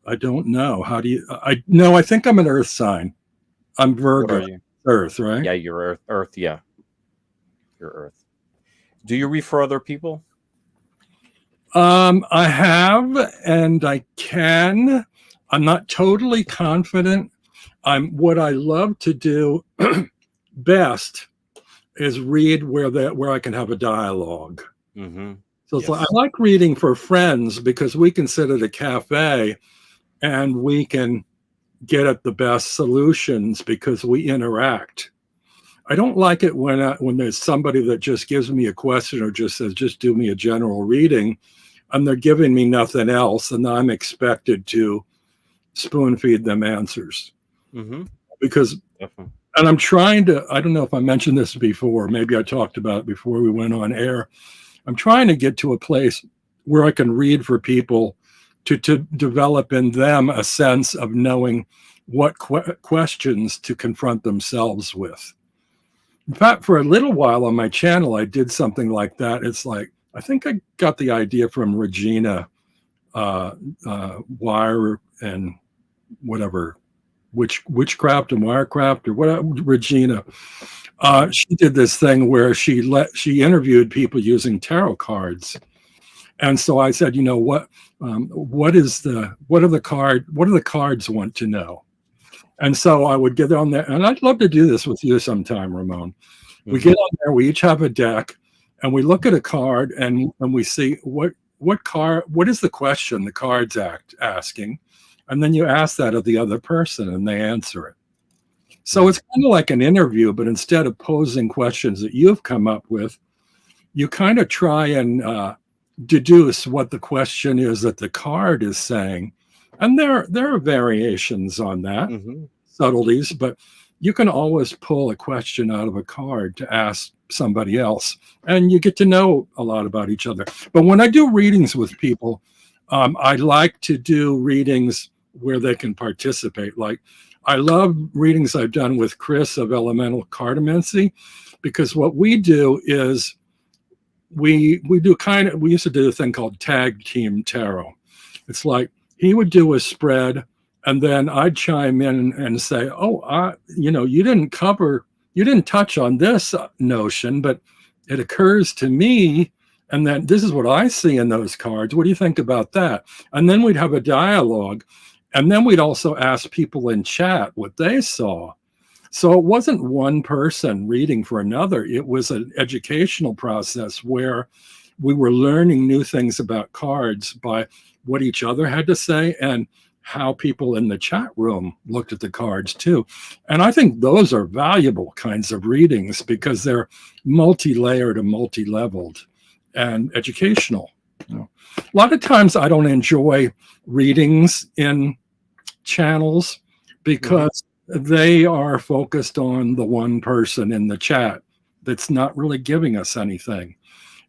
I don't know. How do you? No, I think I'm an earth sign. I'm Virgo. What are you? Earth, right? Yeah, you're Earth. Earth, yeah. You're Earth. Do you read for other people? I have, and I can. I'm not totally confident. What I love to do best is read where I can have a dialogue. Mm-hmm. So it's like, I like reading for friends because we can sit at a cafe and we can get at the best solutions because we interact. I don't like it when there's somebody that just gives me a question or just says, just do me a general reading, and they're giving me nothing else, and I'm expected to spoon feed them answers. Mm-hmm. Because, Definitely. and I'm trying to, I don't know if I mentioned this before, maybe I talked about it before we went on air. I'm trying to get to a place where I can read for people to develop in them a sense of knowing what questions to confront themselves with. In fact, for a little while on my channel, I did something like that. It's like, I think I got the idea from Regina Wire and whatever, Witchcraft and Wirecraft or whatever, Regina. She did this thing where she interviewed people using tarot cards. And so I said, you know, what do the cards want to know? And so I would get on there, and I'd love to do this with you sometime, Ramon. Mm-hmm. We get on there, we each have a deck, and we look at a card and we see what is the question the card's asking, and then you ask that of the other person and they answer it. So it's kind of like an interview, but instead of posing questions that you've come up with, you kind of try and deduce what the question is that the card is saying. And there are variations on that, subtleties, but you can always pull a question out of a card to ask somebody else, and you get to know a lot about each other. But when I do readings with people, I like to do readings where they can participate. Like, I love readings I've done with Chris of Elemental Cartomancy, because what we do is we used to do a thing called tag team tarot. It's like he would do a spread, and then I'd chime in and say, you didn't touch on this notion, but it occurs to me, and then this is what I see in those cards. What do you think about that? And then we'd have a dialogue, and then we'd also ask people in chat what they saw. So it wasn't one person reading for another. It was an educational process where we were learning new things about cards by what each other had to say and how people in the chat room looked at the cards too. And I think those are valuable kinds of readings because they're multi-layered and multi-leveled and educational. You know, a lot of times I don't enjoy readings in channels because they are focused on the one person in the chat that's not really giving us anything.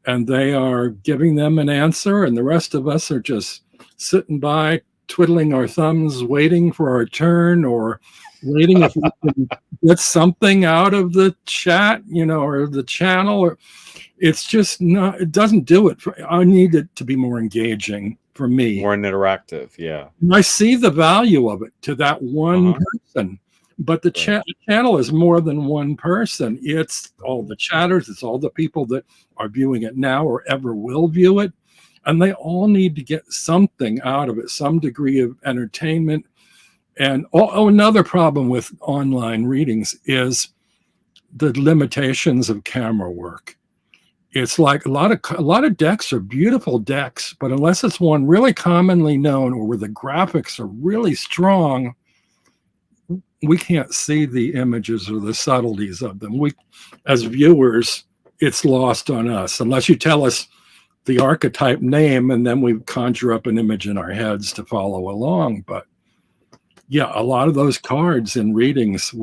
And they are giving them an answer, and the rest of us are just sitting by, twiddling our thumbs, waiting for our turn, or waiting if we can get something out of the chat, or the channel. Or it's just not, it doesn't do it. I need it to be more engaging for me. More interactive, yeah. And I see the value of it to that one person. But the channel is more than one person. It's all the chatters. It's all the people that are viewing it now or ever will view it. And they all need to get something out of it, some degree of entertainment. And another problem with online readings is the limitations of camera work. It's like a lot of decks are beautiful decks, but unless it's one really commonly known or where the graphics are really strong, we can't see the images or the subtleties of them. We, as viewers, it's lost on us unless you tell us the archetype name, and then we conjure up an image in our heads to follow along. But yeah, a lot of those cards in readings,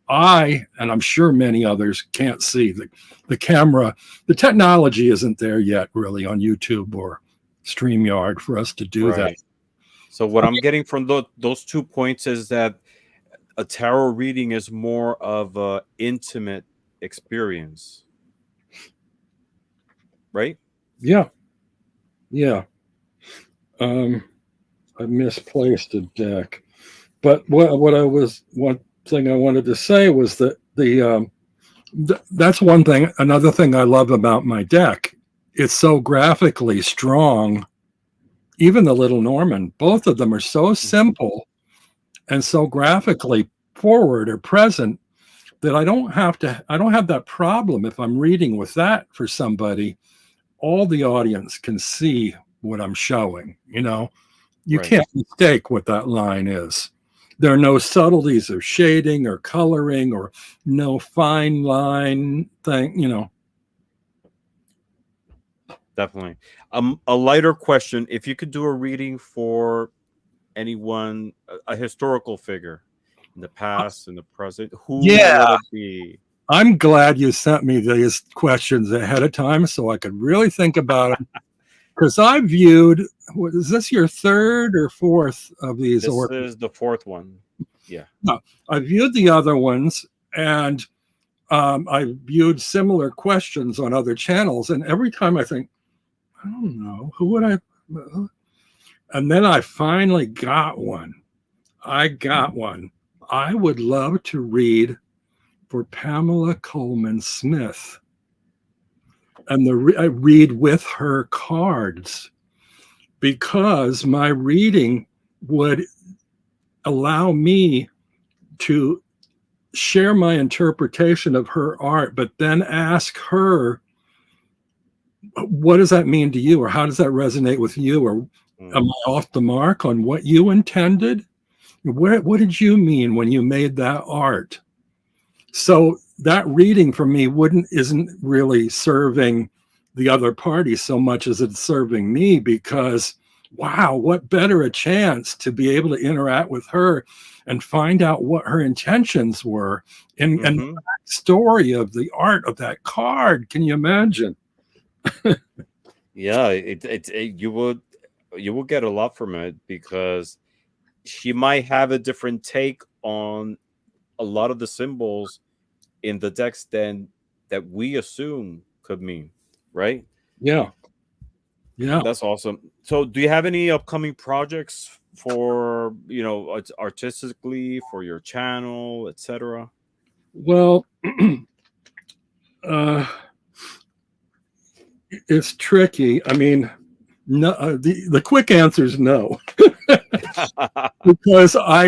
and I'm sure many others can't see the camera. The technology isn't there yet really on YouTube or StreamYard for us to do that. So what I'm getting from those 2 points is that a tarot reading is more of an intimate experience, right? Yeah. I misplaced a deck, but one thing I wanted to say was that that's one thing. Another thing I love about my deck, it's so graphically strong. Even the Lenormand, both of them are so simple and so graphically forward or present that I don't have that problem if I'm reading with that for somebody. All the audience can see what I'm showing. You can't mistake what that line is. There are no subtleties of shading or coloring or no fine line thing. Definitely. A lighter question: if you could do a reading for anyone, a historical figure in the past, in the present, who would it be? I'm glad you sent me these questions ahead of time so I could really think about them. Because I viewed, is this your third or fourth of these? This is the fourth one. Yeah. No, I viewed the other ones, and I viewed similar questions on other channels. And every time I think, I don't know, who would I? And then I finally got one. I would love to read for Pamela Coleman Smith. And I read with her cards, because my reading would allow me to share my interpretation of her art, but then ask her, what does that mean to you? Or how does that resonate with you? Or am I off the mark on what you intended? What did you mean when you made that art? So that reading for me isn't really serving the other party so much as it's serving me, because wow, what better a chance to be able to interact with her and find out what her intentions were and the story of the art of that card. Can you imagine? Yeah, you will get a lot from it, because she might have a different take on a lot of the symbols in the decks than that we assume could mean, right? Yeah. That's awesome. So do you have any upcoming projects for, artistically, for your channel, etc.? Well, it's tricky. I mean, no, the quick answer is no. Because I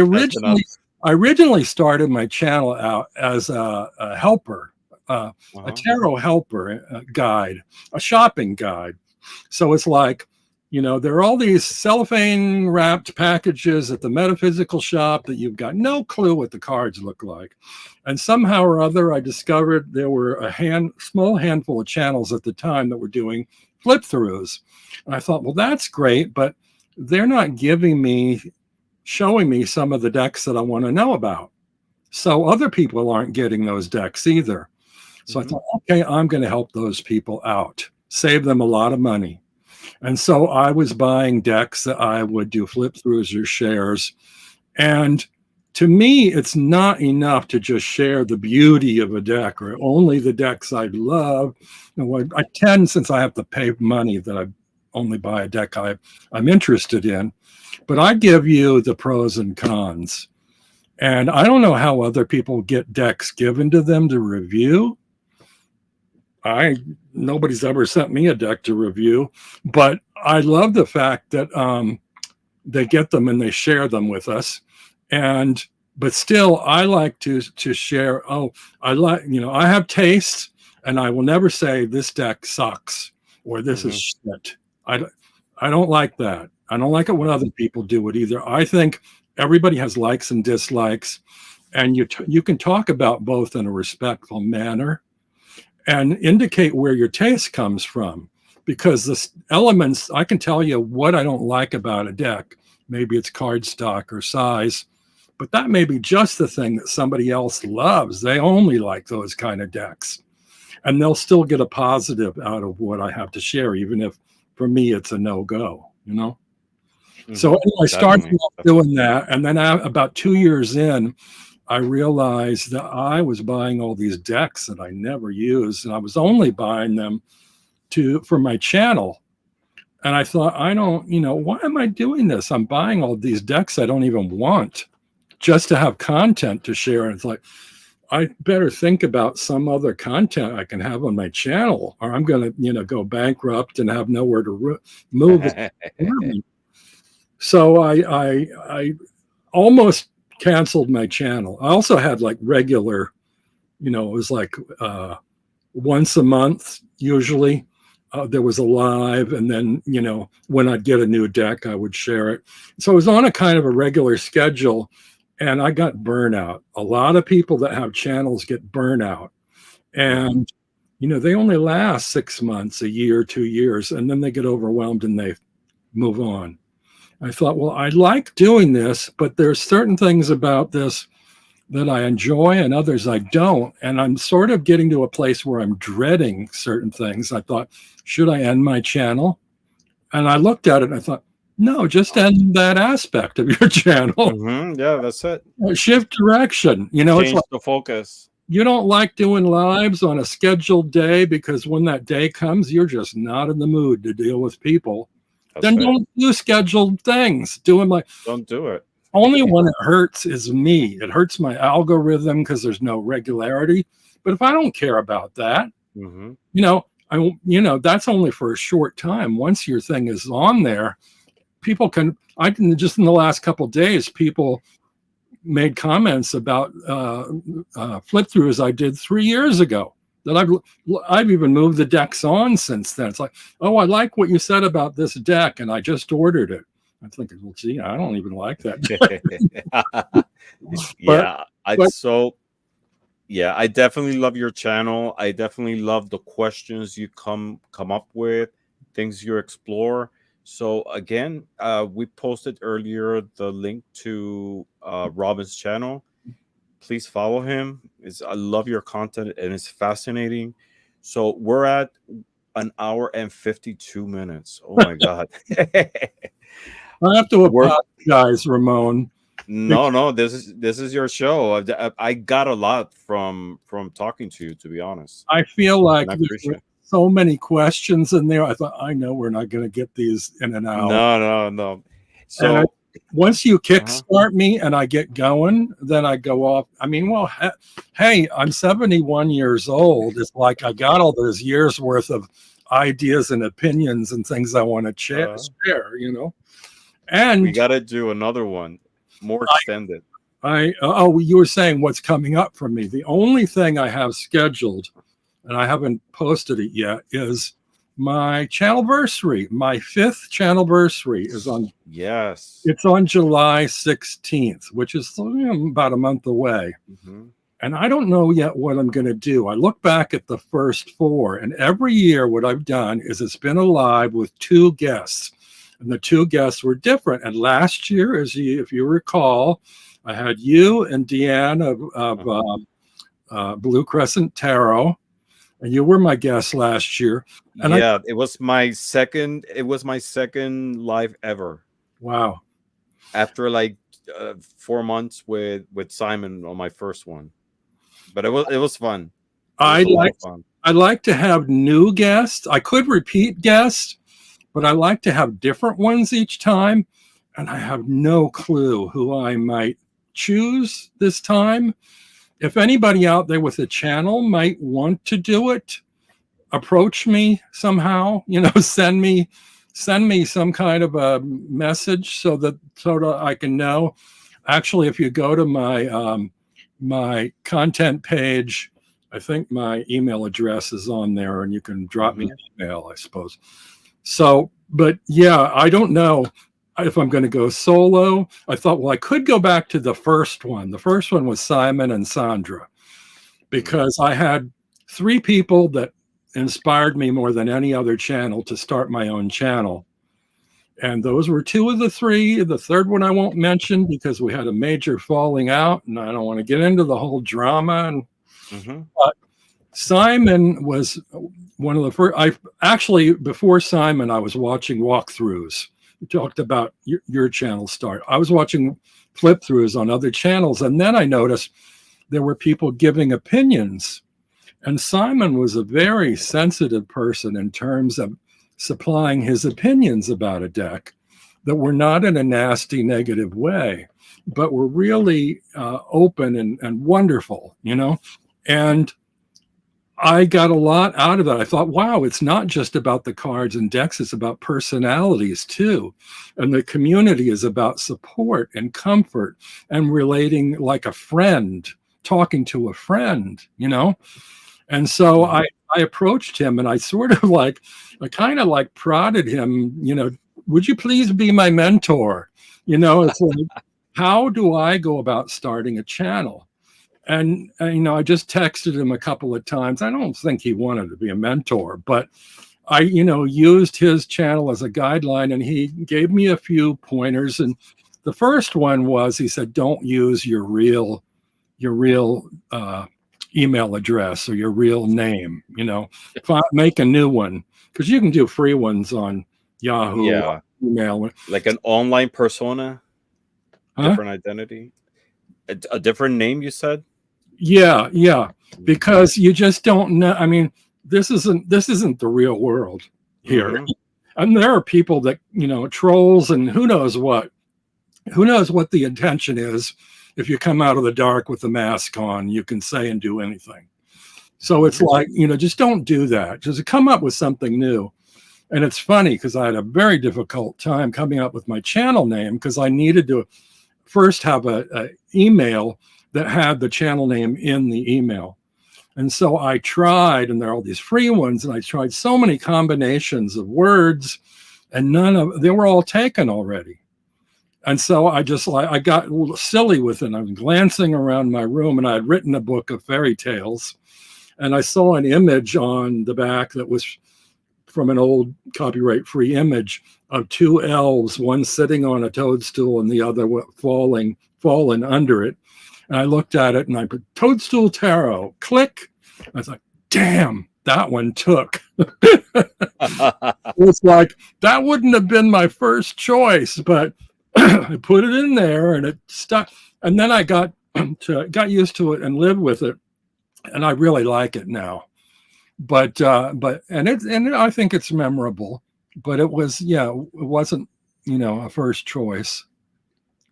originally started my channel out as a helper, a tarot helper, guide, a shopping guide. So it's like, there are all these cellophane wrapped packages at the metaphysical shop that you've got no clue what the cards look like. And somehow or other, I discovered there were a small handful of channels at the time that were doing flip throughs. And I thought, well, that's great, but they're not showing me some of the decks that I want to know about. So other people aren't getting those decks either. So I thought, okay, I'm going to help those people out, save them a lot of money. And so I was buying decks that I would do flip throughs or shares. And to me, it's not enough to just share the beauty of a deck or only the decks I love. I tend, since I have to pay money, that I only buy a deck I'm interested in. But I give you the pros and cons. And I don't know how other people get decks given to them to review. Nobody's ever sent me a deck to review, but I love the fact that they get them and they share them with us. But still, I like to share. I have taste, and I will never say this deck sucks or this is shit. I don't like that. I don't like it when other people do it either. I think everybody has likes and dislikes, and you can talk about both in a respectful manner and indicate where your taste comes from. because the elements, I can tell you what I don't like about a deck. Maybe it's cardstock or size, but that may be just the thing that somebody else loves. They only like those kind of decks, and they'll still get a positive out of what I have to share, even if for me it's a no-go, you know? So anyway, I started doing that, and then about 2 years in, I realized that I was buying all these decks that I never used, and I was only buying them for my channel. And I thought, I don't, why am I doing this? I'm buying all these decks I don't even want just to have content to share. And it's like, I better think about some other content I can have on my channel, or I'm going to, go bankrupt and have nowhere to move it. So I almost canceled my channel. I also had like regular, it was like once a month usually. There was a live, and then, when I'd get a new deck, I would share it. So I was on a kind of a regular schedule, and I got burnout. A lot of people that have channels get burnout, and, they only last 6 months, a year, 2 years, and then they get overwhelmed and they move on. I thought, well, I like doing this, but there's certain things about this that I enjoy and others I don't. And I'm sort of getting to a place where I'm dreading certain things. I thought, should I end my channel? And I looked at it and I thought, no, just end that aspect of your channel. Yeah, that's it. Shift direction. Change it's like, the focus. You don't like doing lives on a scheduled day because when that day comes, you're just not in the mood to deal with people. Then don't do scheduled things. Don't do it. Only when it hurts is me. It hurts my algorithm because there's no regularity. But if I don't care about that, that's only for a short time. Once your thing is on there, people can. Just in the last couple of days, people made comments about flip throughs I did 3 years ago. That I've even moved the decks on since then. It's like, oh, I like what you said about this deck, and I just ordered it. I'm thinking, well, gee, I don't even like that. I definitely love your channel. I definitely love the questions you come up with, things you explore. So again, we posted earlier the link to Robin's channel. Please follow him. I love your content and it's fascinating. So we're at 1 hour and 52 minutes. Oh my God. I have to apologize, Ramon. No, this is your show. I got a lot from talking to you, to be honest. I feel like there's so many questions in there. I thought, I know we're not going to get these in an hour. No. So once you kickstart me and I get going, then I go off. I mean, well, hey, I'm 71 years old. It's like I got all those years worth of ideas and opinions and things I want to share, And we got to do another one, more extended. You were saying what's coming up for me. The only thing I have scheduled, and I haven't posted it yet, is my channelversary. My 5th channelversary is on. Yes. It's on July 16th, which is about a month away. And I don't know yet what I'm going to do. I look back at the first 4, and every year what I've done is it's been a live with 2 guests. And the 2 guests were different. And last year, if you recall, I had you and Deanne of Blue Crescent Tarot, and you were my guest last year. And it was my second. It was my second live ever. Wow! After like 4 months with Simon on my first one, but it was fun. I like to have new guests. I could repeat guests, but I like to have different ones each time. And I have no clue who I might choose this time. If anybody out there with a channel might want to do it, approach me somehow, send me some kind of a message so that I can know. Actually, if you go to my content page, I think my email address is on there and you can drop me an email, I suppose. So, but yeah, I don't know if I'm going to go solo. I thought, well, I could go back to the first one. The first one was Simon and Sandra, because I had 3 people that inspired me more than any other channel to start my own channel. And those were two of the three. The third one I won't mention because we had a major falling out, and I don't want to get into the whole drama. And but Simon was one of the first. I actually, before Simon, I was watching walkthroughs. You talked about your channel start. I was watching flip throughs on other channels, and then I noticed there were people giving opinions. And Simon was a very sensitive person in terms of supplying his opinions about a deck that were not in a nasty, negative way, but were really open and wonderful, you know? And I got a lot out of that. I thought, wow, it's not just about the cards and decks, it's about personalities too. And the community is about support and comfort and relating like a friend, talking to a friend, you know? And so I approached him and I sort of like, I kind of like prodded him, you know, would you please be my mentor? You know, it's like, how do I go about starting a channel? And, you know, I just texted him a couple of times. I don't think he wanted to be a mentor, but I, you know, used his channel as a guideline, and he gave me a few pointers. And the first one was, he said, don't use your real email address or your real name, you know, make a new one, because you can do free ones on Yahoo, email. Like an online persona, different identity, a different name, you said? Yeah, because you just don't know. I mean, this isn't the real world here. And there are people that, you know, trolls and who knows what the intention is. If you come out of the dark with the mask on, you can say and do anything. So it's like, you know, just don't do that. Just come up with something new. And it's funny because I had a very difficult time coming up with my channel name because I needed to first have a email that had the channel name in the email. And so I tried, and there are all these free ones, and I tried so many combinations of words, and they were all taken already. And so I got a little silly with it. I was glancing around my room, and I had written a book of fairy tales, and I saw an image on the back that was from an old copyright-free image of two elves, one sitting on a toadstool and the other fallen under it. And I looked at it and I put Toadstool Tarot, click. I was like, damn, that one took. It's like, that wouldn't have been my first choice, but I put it in there and it stuck. And then I got used to it and lived with it. And I really like it now. But I think it's memorable, but it wasn't, you know, a first choice.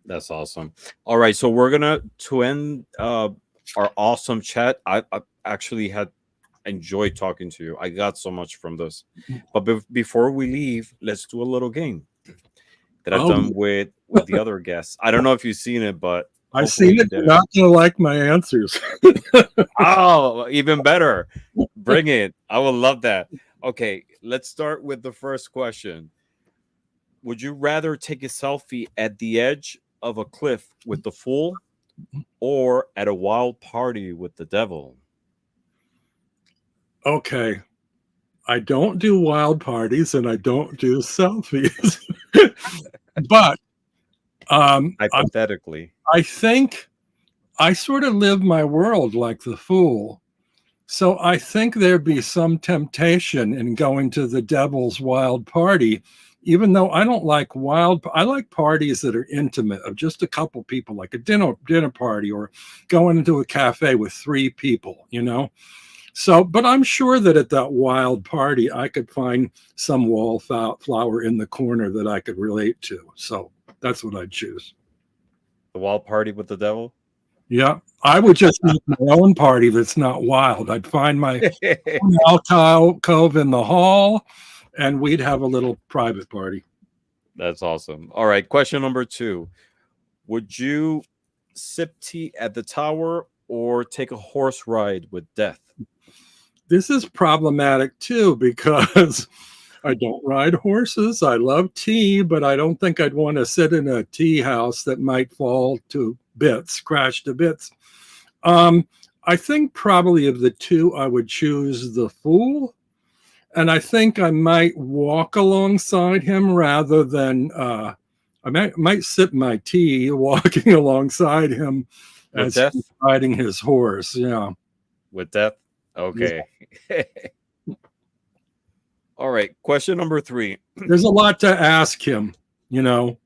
That's awesome. All right, so we're gonna end our awesome chat. I actually had enjoyed talking to you. I got so much from this. But before we leave, let's do a little game that I've done with the other guests. I don't know if you've seen it, but I've seen it. You're not gonna like my answers. Oh, even better. Bring it. I will love that. Okay, let's start with the first question. Would you rather take a selfie at the edge of a cliff with the fool or at a wild party with the devil? Okay. I don't do wild parties and I don't do selfies. But hypothetically, I think I sort of live my world like the fool. So I think there'd be some temptation in going to the devil's wild party, even though I don't like I like parties that are intimate, of just a couple people, like a dinner party, or going into a cafe with 3 people, you know? So, but I'm sure that at that wild party, I could find some wallflower in the corner that I could relate to. So that's what I'd choose. The wild party with the devil? Yeah, I would just make my own party that's not wild. I'd find my own alcove in the hall, and we'd have a little private party. That's awesome. All right, question number 2. Would you sip tea at the tower or take a horse ride with death? This is problematic too, because I don't ride horses. I love tea, but I don't think I'd want to sit in a tea house that might fall to bits, crash to bits. I think probably of the two, I would choose the fool, And I think I might walk alongside him rather than I might sip my tea walking alongside him With as he's death? riding his horse. Yeah. With death? Yeah. Okay. All right. Question number 3. There's a lot to ask him, you know,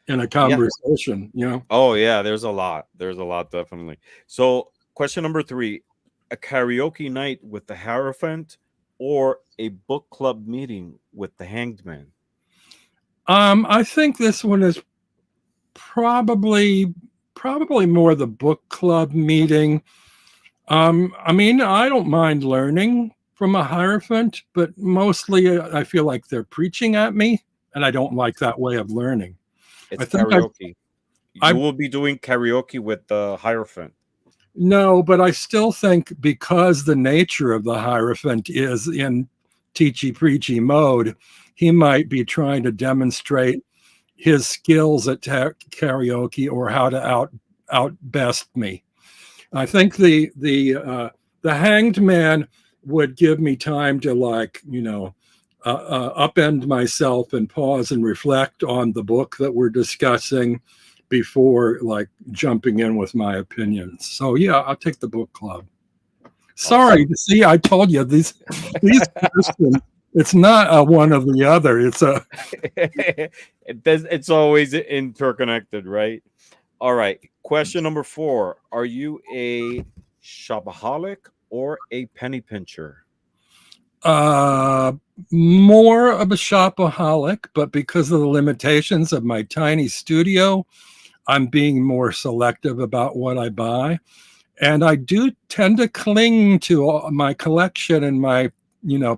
in a Yeah. conversation, you know. Oh, yeah. There's a lot. There's a lot, definitely. So, question number 3, a karaoke night with the Hierophant or a book club meeting with the Hanged Man? I think this one is probably more the book club meeting. I mean, I don't mind learning from a hierophant, but mostly I feel like they're preaching at me, and I don't like that way of learning. I It's think karaoke. You I will be doing karaoke with the Hierophant. no, but I still think because the nature of the hierophant is in teachy preachy mode, he might be trying to demonstrate his skills at karaoke or how to out best me. I think the hanged man would give me time to like upend myself and pause and reflect on the book that we're discussing before like jumping in with my opinions. So yeah, I'll take the book club. Awesome. Sorry, see, I told you these questions. It's not a one or the other. It's a It's always interconnected, right? All right. Question number 4. Are you a shopaholic or a penny pincher? uh, more of a shopaholic, but because of the limitations of my tiny studio, I'm being more selective about what I buy. And I do tend to cling to my collection and my,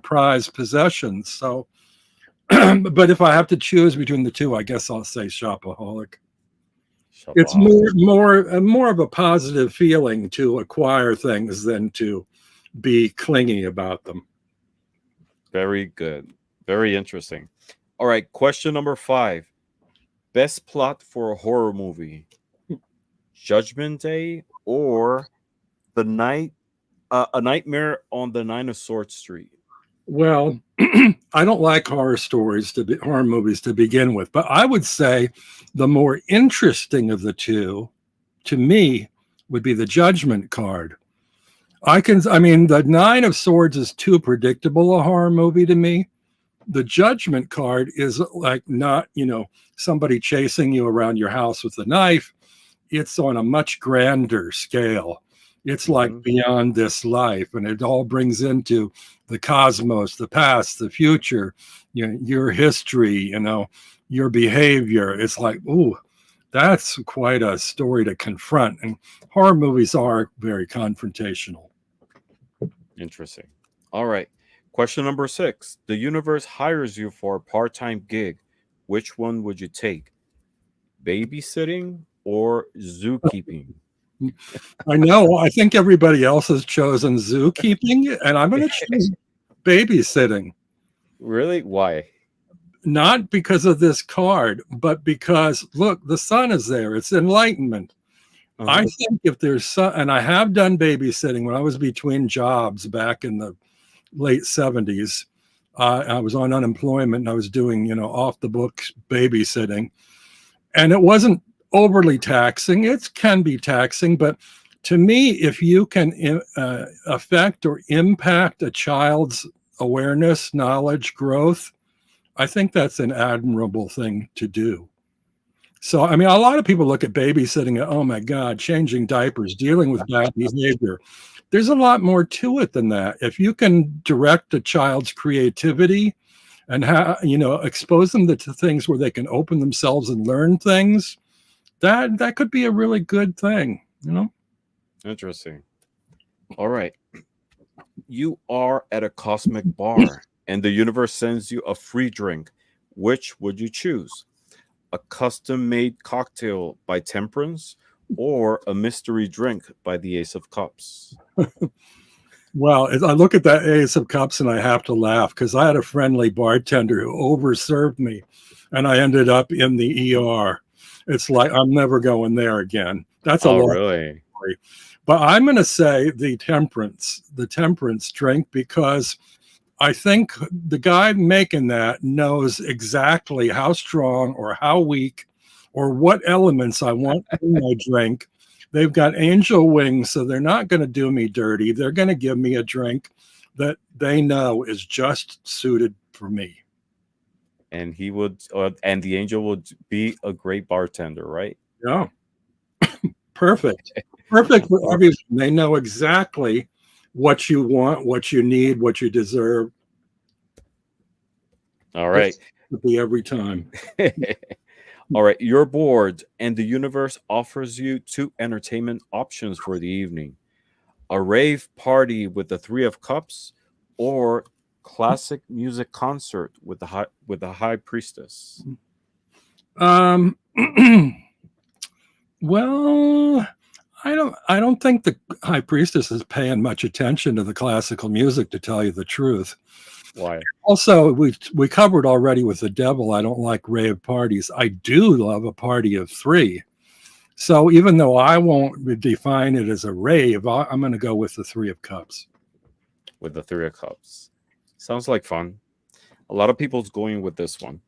prized possessions. So, but if I have to choose between the two, I guess I'll say shopaholic. It's Shopaholic. more of a positive feeling to acquire things than to be clingy about them. Very good. Very interesting. All right. Question number 5. Best plot for a horror movie: Judgment Day or the night a Nightmare on the Nine of Swords Street? Well, I don't like horror movies to begin with, but I would say the more interesting of the two to me would be the Judgment card. I mean, the Nine of Swords is too predictable a horror movie to me. The Judgment card is like not, somebody chasing you around your house with a knife. It's on a much grander scale. It's like Mhm. beyond this life, and it all brings into the cosmos, the past, the future, your history, your behavior. It's like, ooh, that's quite a story to confront. And horror movies are very confrontational. Interesting. All right. Question number 6. The universe hires you for a part-time gig. Which one would you take? Babysitting or zookeeping? I know. I think everybody else has chosen zookeeping, and I'm going to choose babysitting. Really? Why? Not because of this card, but because look, the sun is there. It's enlightenment. I Uh-huh. think if there's sun, and I have done babysitting when I was between jobs back in the late 70s. I was on unemployment and I was doing, off the books babysitting. And it wasn't overly taxing. It can be taxing, but to me, if you can affect or impact a child's awareness, knowledge, growth, I think that's an admirable thing to do. So, I mean, a lot of people look at babysitting, oh my God, changing diapers, dealing with bad behavior. There's a lot more to it than that. If you can direct a child's creativity and expose them to things where they can open themselves and learn things, that could be a really good thing. Interesting. All right. You are at a cosmic bar and the universe sends you a free drink. Which would you choose? A custom made cocktail by Temperance or a mystery drink by the Ace of Cups? Well, as I look at that Ace of Cups and I have to laugh because I had a friendly bartender who overserved me and I ended up in the ER. It's like I'm never going there again. That's a Oh, long really? story. But I'm going to say the temperance drink because I think the guy making that knows exactly how strong or how weak or what elements I want in my drink. They've got angel wings, so they're not going to do me dirty. They're going to give me a drink that they know is just suited for me. And he would, and the angel would be a great bartender, right? Yeah. Perfect. Perfect for everyone. They know exactly what you want, what you need, what you deserve. All right. Be every time. All right. You're bored, and the universe offers you 2 entertainment options for the evening: a rave party with the Three of Cups, or classic music concert with the High Priestess. Um, well, I don't think the high priestess is paying much attention to the classical music, to tell you the truth. Why? Also, we covered already with the devil. I don't like rave parties. I do love a party of 3. So even though I won't define it as a rave, I'm going to go with the Three of Cups. With the Three of Cups. Sounds like fun. A lot of people's going with this one.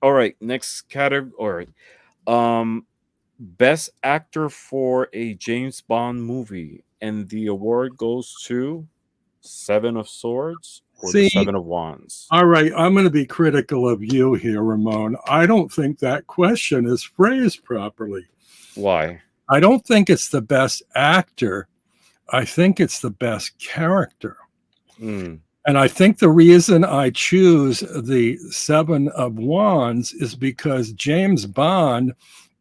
All right, next category. Best actor for a James Bond movie, and the award goes to Seven of Swords or the See, Seven of Wands. all right, I'm going to be critical of you here, Ramon. I don't think that question is phrased properly. Why? I don't think it's the best actor. I think it's the best character. Mm. And I think the reason I choose the Seven of Wands is because James Bond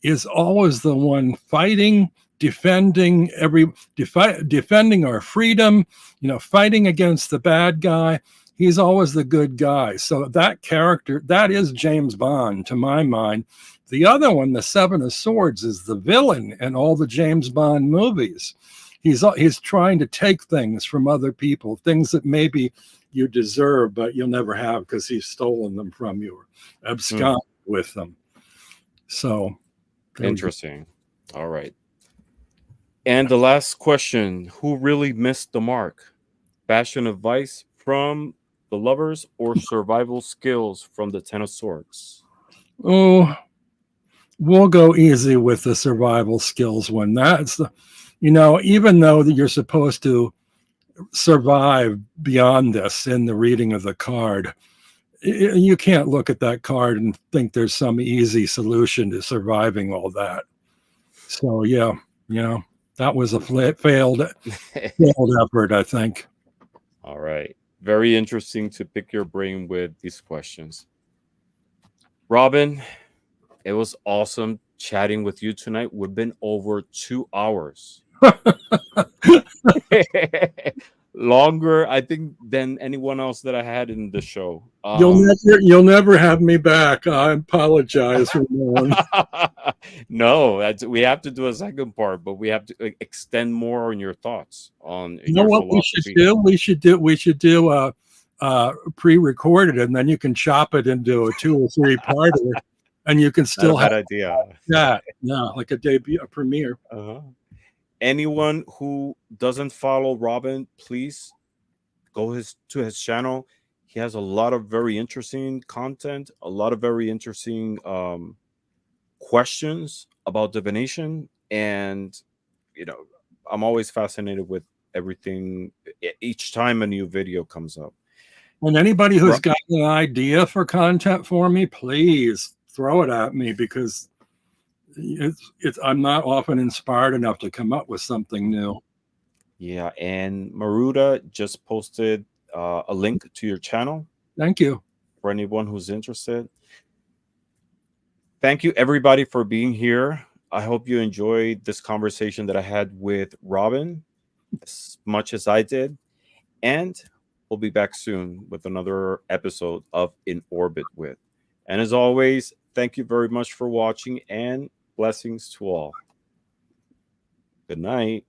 is always the one fighting, defending defending our freedom, fighting against the bad guy. He's always the good guy. So that character, that is James Bond to my mind. The other one, the Seven of Swords, is the villain in all the James Bond movies. He's trying to take things from other people, things that maybe you deserve, but you'll never have because he's stolen them from you or absconded with them. So interesting. All right. And the last question: who really missed the mark? Fashion advice from the Lovers or survival skills from the Ten of Swords? Oh, we'll go easy with the survival skills one. That's the, even though you're supposed to survive beyond this in the reading of the card, you can't look at that card and think there's some easy solution to surviving all that. So yeah, that was a failed effort, I think. All right. Very interesting to pick your brain with these questions. Robin, it was awesome chatting with you tonight. We've been over 2 hours. Longer, I think, than anyone else that I had in the show. You'll never have me back. I apologize for No, we have to do a second part, but we have to extend more on your thoughts on what philosophy. We should do a pre-recorded, and then you can chop it into a 2 or 3 parter, and you can still have that idea. Yeah, like a debut, a premiere. Anyone who doesn't follow Robin, please go to his channel. He has a lot of very interesting content, a lot of very interesting questions about divination, and I'm always fascinated with everything each time a new video comes up. And anybody who's got an idea for content for me, please throw it at me, because I'm not often inspired enough to come up with something new. Yeah, and Maruda just posted a link to your channel. Thank you. For anyone who's interested. Thank you, everybody, for being here. I hope you enjoyed this conversation that I had with Robin as much as I did. And we'll be back soon with another episode of In Orbit With. And as always, thank you very much for watching, and blessings to all. Good night.